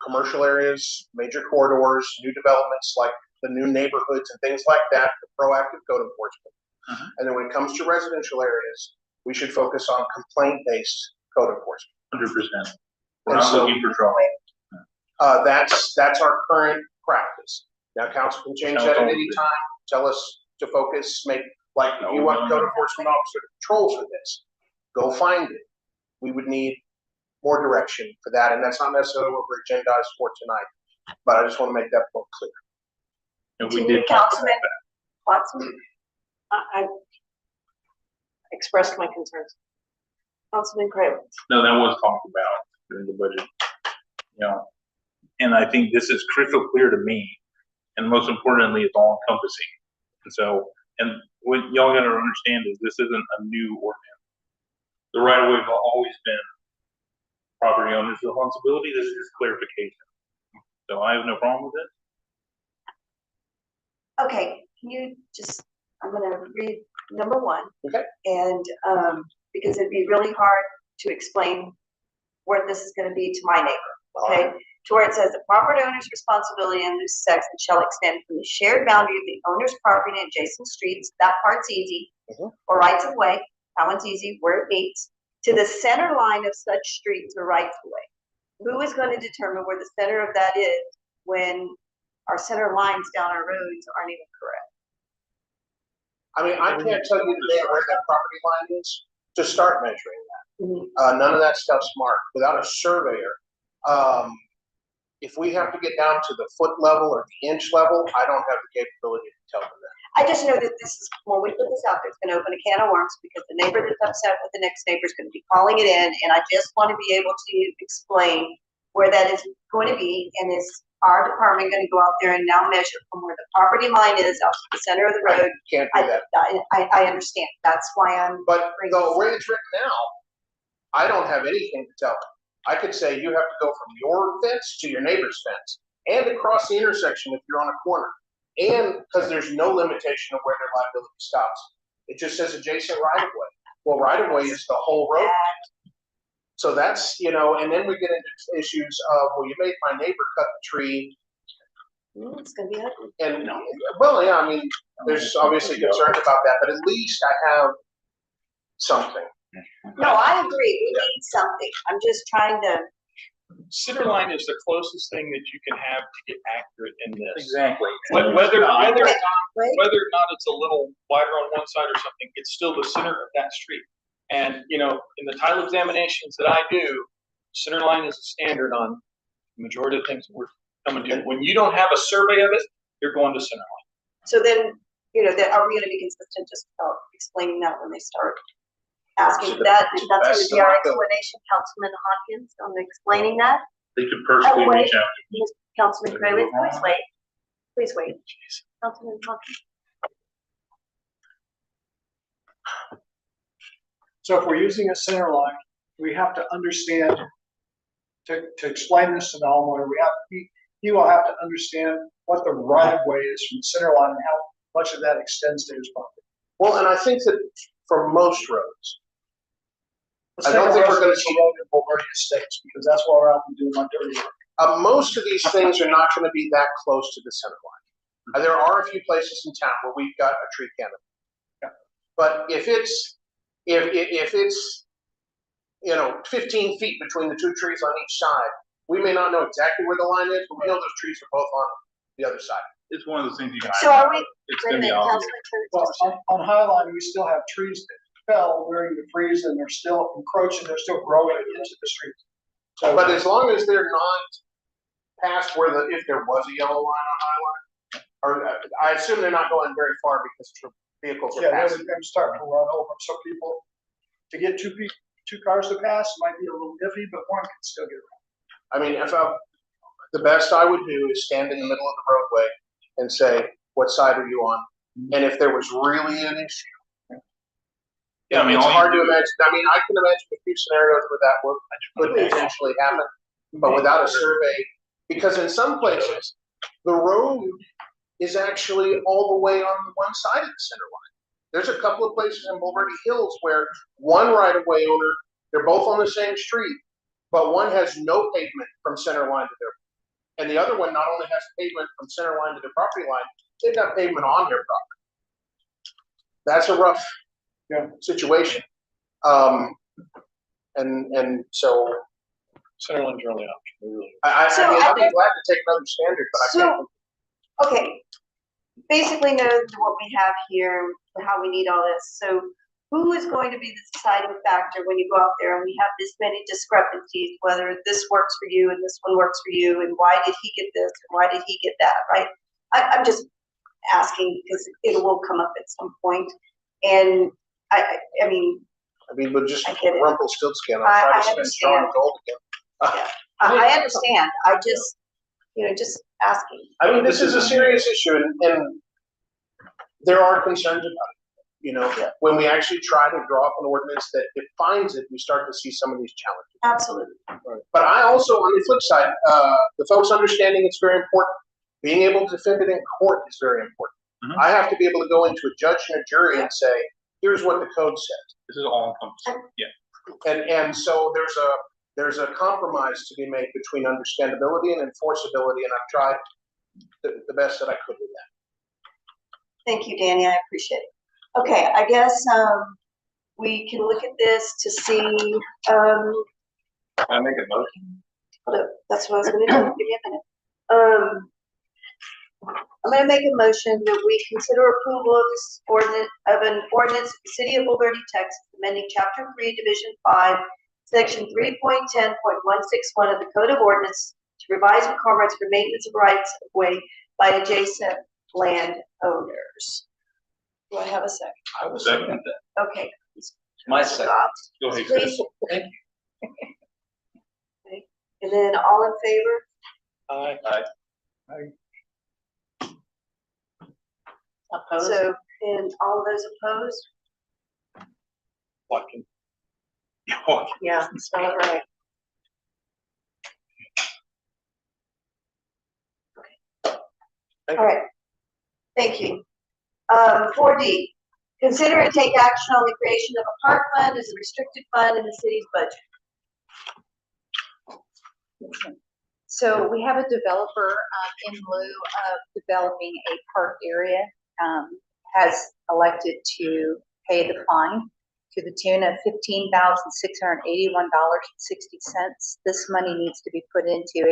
commercial areas, major corridors, new developments like the new neighborhoods and things like that, for proactive code enforcement. And then when it comes to residential areas, we should focus on complaint-based code enforcement. 100%. We're not looking for trouble. That's our current practice. Now, council can change that at any time, tell us to focus, make, like, if you want code enforcement officer to patrol for this, go find it. We would need more direction for that, and that's not necessarily what we're agendized for tonight, but I just want to make that point clear. And we did talk about Councilman that. Watson, I expressed my concerns. Councilman Craven. No, that was talked about during the budget. You know, and I think this is crystal clear to me, and most importantly, it's all encompassing. And so, and what y'all gotta understand is this isn't a new ordinance. The right of way has always been property owner's responsibility. This is just clarification. So I have no problem with it. Okay, can you just, I'm gonna read number 1. Okay. And, because it'd be really hard to explain where this is gonna be to my neighbor, okay? To where it says, the property owner's responsibility in this section shall extend from the shared boundary of the owner's property and adjacent streets, that part's easy, or rights of way, that one's easy, where it meets, to the center line of such streets or rights of way. Who is gonna determine where the center of that is when our center lines down our roads aren't even correct? I mean, I can't tell you today where that property line is to start measuring that. None of that stuff's marked. Without a surveyor, if we have to get down to the foot level or the inch level, I don't have the capability to tell them that. I just know that this is, when we put this out, it's gonna open a can of worms, because the neighbor that's upset with the next neighbor is gonna be calling it in, and I just want to be able to explain where that is going to be, and is our department gonna go out there and now measure from where the property line is out to the center of the road? Can't do that. I understand, that's why I'm. But the way it's written now, I don't have anything to tell them. I could say you have to go from your fence to your neighbor's fence and across the intersection if you're on a corner. And because there's no limitation of where their liability stops. It just says adjacent right of way. Well, right of way is the whole road. So that's, you know, and then we get into issues of, well, you made my neighbor cut the tree. It's gonna be ugly. And, well, yeah, I mean, there's obviously concerns about that, but at least I have something. No, I agree, we need something, I'm just trying to. Center line is the closest thing that you can have to get accurate in this. Exactly. Whether or not Right. it's a little wider on one side or something, it's still the center of that street. And, you know, in the tile examinations that I do, center line is a standard on the majority of things that we're coming to. When you don't have a survey of it, you're going to center line. So then, you know, are we gonna be consistent just about explaining that when they start asking for that? That's gonna best be of our my ability. explanation, Councilman Hopkins, on explaining that? They could personally wait. reach out. Councilman Crayley, please wait. Please wait. Councilman Hopkins. So if we're using a center line, we have to understand, to explain this to the homeowner, he will have to understand what the right of way is from the center line and how much of that extends to his property. Well, and I think that for most roads, Let's I don't take a think we're gonna residential road in Bulgaria Estates, because that's where we're out and doing my dirty work. most of these things are not gonna be that close to the center line. There are a few places in town where we've got a tree canopy. But if it's, you know, 15 feet between the two trees on each side, we may not know exactly where the line is, but we know those trees are both on the other side. It's one of those things you can. So are we, It's wait a gonna be minute, obvious. Councilman Crayley. Well, on Highline, we still have trees that fell during the freeze, and they're still encroaching, they're still growing into the streets. So, But as long as they're not past where if there was a yellow line on Highline, or I assume they're not going very far because vehicles are yeah, passing. they're starting to run over. So people, to get two cars to pass might be a little iffy, but one can still get around. I mean, the best I would do is stand in the middle of the roadway and say, what side are you on? And if there was really an issue. Yeah, I mean, It's all hard you to do- imagine. I mean, I can imagine a few scenarios where that would potentially happen, but without a survey, because in some places, the road is actually all the way on one side of the center line. There's a couple of places in Bulverde Hills where one right-of-way owner, they're both on the same street, but one has no pavement from center line to their, and the other one not only has pavement from center line to their property line, they've got pavement on their property. That's a rough situation. And so Center line's your only option, really. So I mean, I I'd be think- glad to take another standard, but I can't. Okay, basically know what we have here, how we need all this, so who is going to be the deciding factor when you go out there and we have this many discrepancies, whether this works for you and this one works for you, and why did he get this, and why did he get that, right? I'm just asking, because it will come up at some point, and I mean, we'll just I get it. Rumpelstiltskin, I'll I try to spend understand. strong gold again. I understand, I just, just asking. I mean, this is a serious issue, and there are concerns about it. You know, when we actually try to draw up an ordinance that defines it, we start to see some of these challenges. Absolutely. But I also, on the flip side, the folks understanding it's very important. Being able to defend it in court is very important. I have to be able to go into a judge and a jury and say, here's what the code says. This is all encompassing, yeah. And so there's a compromise to be made between understandability and enforceability, and I've tried the best that I could with that. Thank you, Danny, I appreciate it. Okay, I guess, we can look at this to see, Can I make a motion? hold up, that's what I was gonna do, give me a minute. I'm gonna make a motion that we consider approval of this an ordinance of the City of Bulverde, Texas, amending Chapter 3, Division 5, Section 3.10.161 of the Code of Ordinance to revise requirements for maintenance of rights of way by adjacent landowners. Do I have a second? I will second that. Okay. My second. Go ahead, Please. Chris. Thank you. Okay. And then all in favor? Aye. Opposed? So, and all those opposed? Watson. Yeah, spell it right. All right. Thank you. 4D, consider and take action on the creation of a park fund as a restricted fund in the city's budget. So we have a developer, in lieu of developing a park area, has elected to pay the fine to the tune of $15,681.60. This money needs to be put into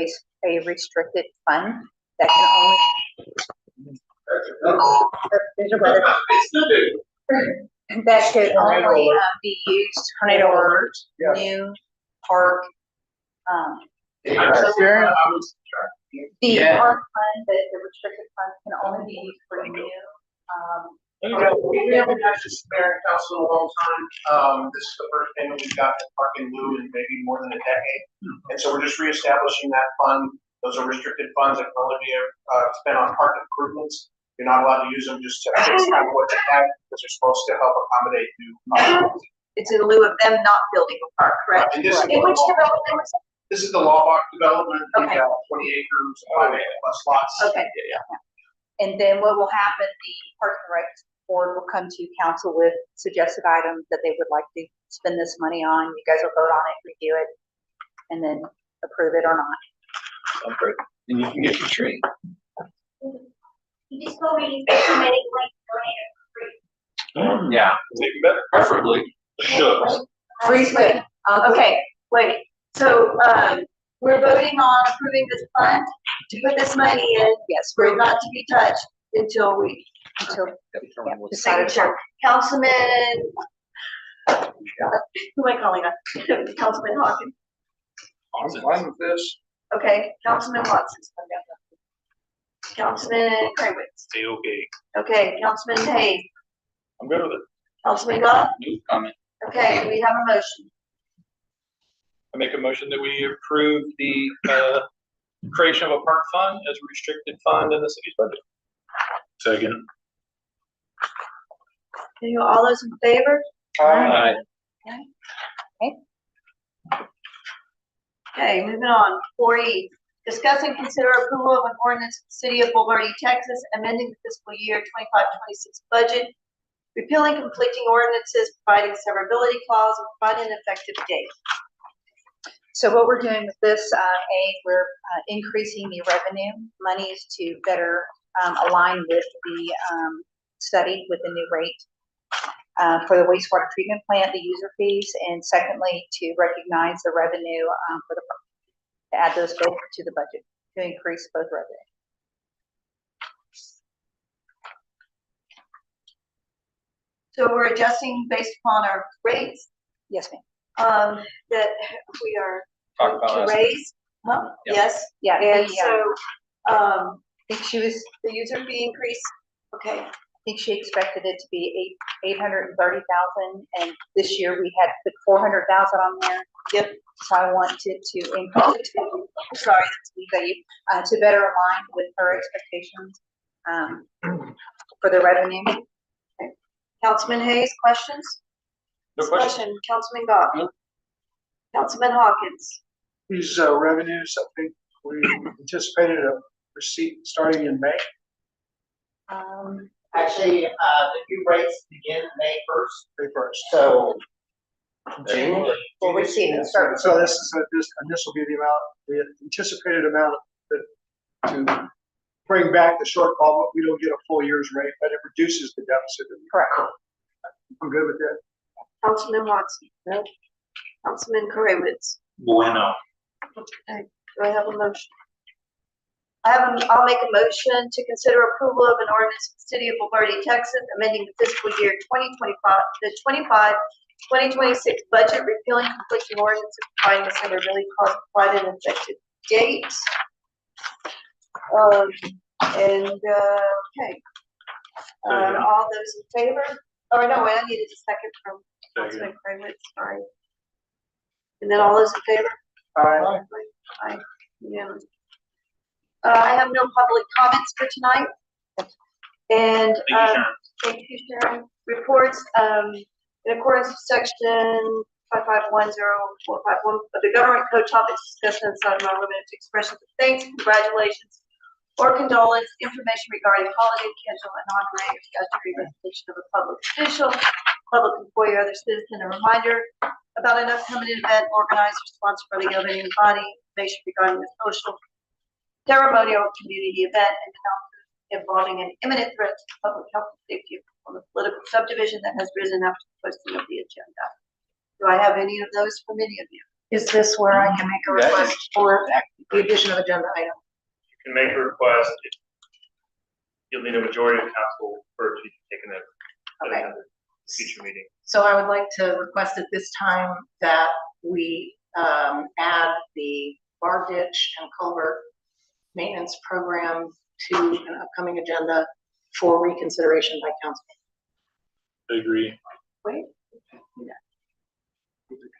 a restricted fund that can only. That could only be used for new park. The park fund, the restricted fund can only be used for new. We haven't had this mayor and council in a long time. This is the first payment we've got in Park and Blue in maybe more than a decade. And so we're just reestablishing that fund. Those are restricted funds that can only be spent on park improvements. You're not allowed to use them just to fix kind of what you have, because they're supposed to help accommodate new. It's in lieu of them not building a park, correct? And this is In which development was that? This is the Lawbach development. Okay. We got 20 acres, 5 acre plus lots. Okay. And then what will happen, the Parks and Rec board will come to council with suggested items that they would like to spend this money on. You guys will vote on it, review it, and then approve it or not. Okay. And you can get your tree. You just go read it, so many like donate it. Yeah, even better, preferably. Shucks. Freeze, wait. Okay, wait. So, we're voting on approving this fund to put this money in. Yes, For it not to be touched until we, decided. sure. Councilman, who am I calling up? Councilman Hawkins. I'm fine with this. Okay, Councilman Watson. Councilman Kraywitz. Say okay. Okay, Councilman Hayes. I'm good with it. Councilman Goff. No comment. Okay, we have a motion. I make a motion that we approve the creation of a park fund as a restricted fund in the city's budget. Second. Okay, all those in favor? Aye. Okay, moving on. 4E, discuss and consider approval of an ordinance of the City of Bulverde, Texas, amending the fiscal year 25-26 budget, repealing conflicting ordinances, providing severability clause, and providing an effective date. So what we're doing with this, we're increasing the revenue monies to better align with the study with the new rate for the wastewater treatment plant, the user fees, and secondly, to recognize the revenue for the, to add those both to the budget, to increase both revenue. So we're adjusting based upon our rates, Yes, ma'am. that we are Talk about to us. raise. Huh? Yep. Yes, Yeah, and the, so, I think she was, the user fee increase, okay, I think she expected it to be 830,000, and this year we had put 400,000 on there. Yep. So I wanted to increase it sorry, to better align with her expectations for the revenue. Councilman Hayes, questions? No question. Discussion, Councilman Goff. Councilman Hawkins. These revenues, I think we anticipated a receipt starting in May. Actually, the new rates begin May 1st. May 1st. So. We'll receive it. So this is, and this will be the amount, the anticipated amount that to bring back the shortfall, but we don't get a full year's rate, but it reduces the deficit. Correct. I'm good with that. Councilman Watson. No. Councilman Karewitz. Bueno. Okay, do I have a motion? I'll make a motion to consider approval of an ordinance of the city of Laverde, Texas, amending the fiscal year 2026 budget, repealing conflicting ordinance, and providing a severability clause applied and effective date. Okay. All those in favor? Oh, no, wait, I needed a second from Councilman Craig, sorry. And then all those in favor? Aye. Aye. Yeah. I have no public comments for tonight. And, Thank you, Sharon. thank you, Sharon. Reports, in accordance with section 5510451 of the government code, topics discussed inside are limited to expressions of thanks, congratulations, or condolence, information regarding holiday schedule, and honorary or statutory recognition of a public official, public employee, or other citizen. A reminder about an upcoming event organized or sponsored by the governing body, information regarding the social, ceremonial, community event, and health involving an imminent threat to public health and safety on the political subdivision that has risen after the posting of the agenda. Do I have any of those from any of you? Is this where I can make a request for the addition of agenda item? You can make a request. You'll need a majority of council for it to be taken at Okay. another future meeting. So I would like to request at this time that we add the bar ditch and culvert maintenance program to an upcoming agenda for reconsideration by council. I agree. Wait.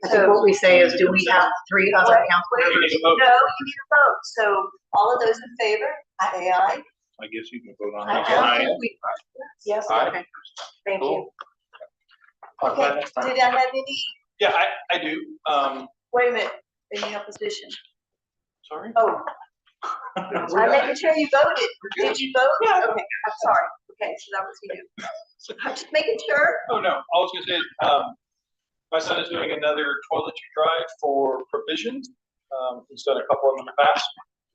I think what we say is, do we have 3 other council Wait, members? no, you need a vote. So all of those in favor, say aye. I guess you can vote on I it. don't Aye. think we- Yes, Aye. okay. Thank you. Cool. Okay, Next time. did I have any, Yeah, I do. wait a minute, any opposition? Sorry. Oh, I'm making sure you voted. Did you vote? Yeah. Okay, I'm sorry. Okay, so that was you. I'm just making sure. Oh, no, I was gonna say, my son is doing another toiletry drive for Provision. He's done a couple of them in the past.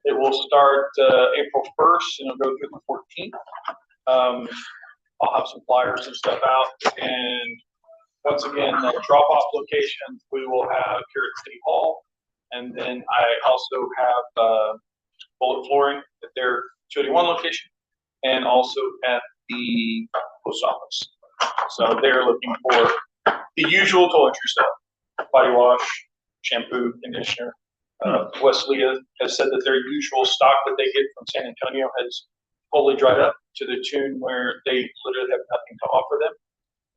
It will start, April 1st and it'll go through the 14th. I'll have some flyers and stuff out, and once again, the drop-off locations, we will have here at City Hall. And then I also have, bullet flooring at their 281 location and also at the post office. So they're looking for the usual toiletry stuff, body wash, shampoo, conditioner. Wesley has said that their usual stock that they get from San Antonio has totally dried up to the tune where they literally have nothing to offer them.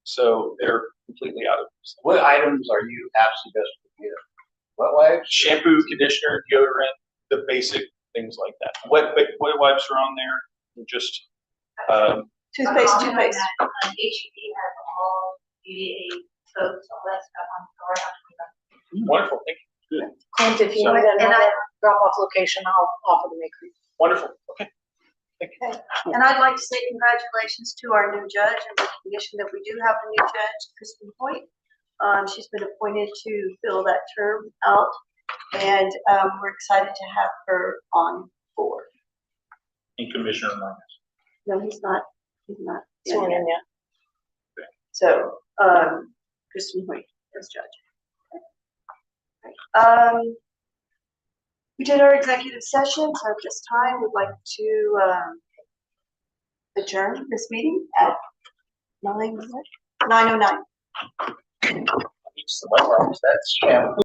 So they're completely out of it. What items are you absolutely best to get? Wet wipes? Shampoo, conditioner, deodorant, the basic things like that. Wet wipes are on there. Just Toothpaste. HEB has all UVA soaps, all that stuff on the door. wonderful. Thank you. Good. Clint, if you So- need And another drop-off location, I'll offer to make it. Wonderful. Okay. Okay, and I'd like to say congratulations to our new judge and recognition that we do have a new judge, Kristen Hoyt. She's been appointed to fill that term out, and we're excited to have her on board. And Commissioner Minus. No, he's not. He's not. Sworn in yet. So, Kristen Hoyt as judge. We did our executive session, so at this time, we'd like to adjourn this meeting at 9:09. That's shampoo.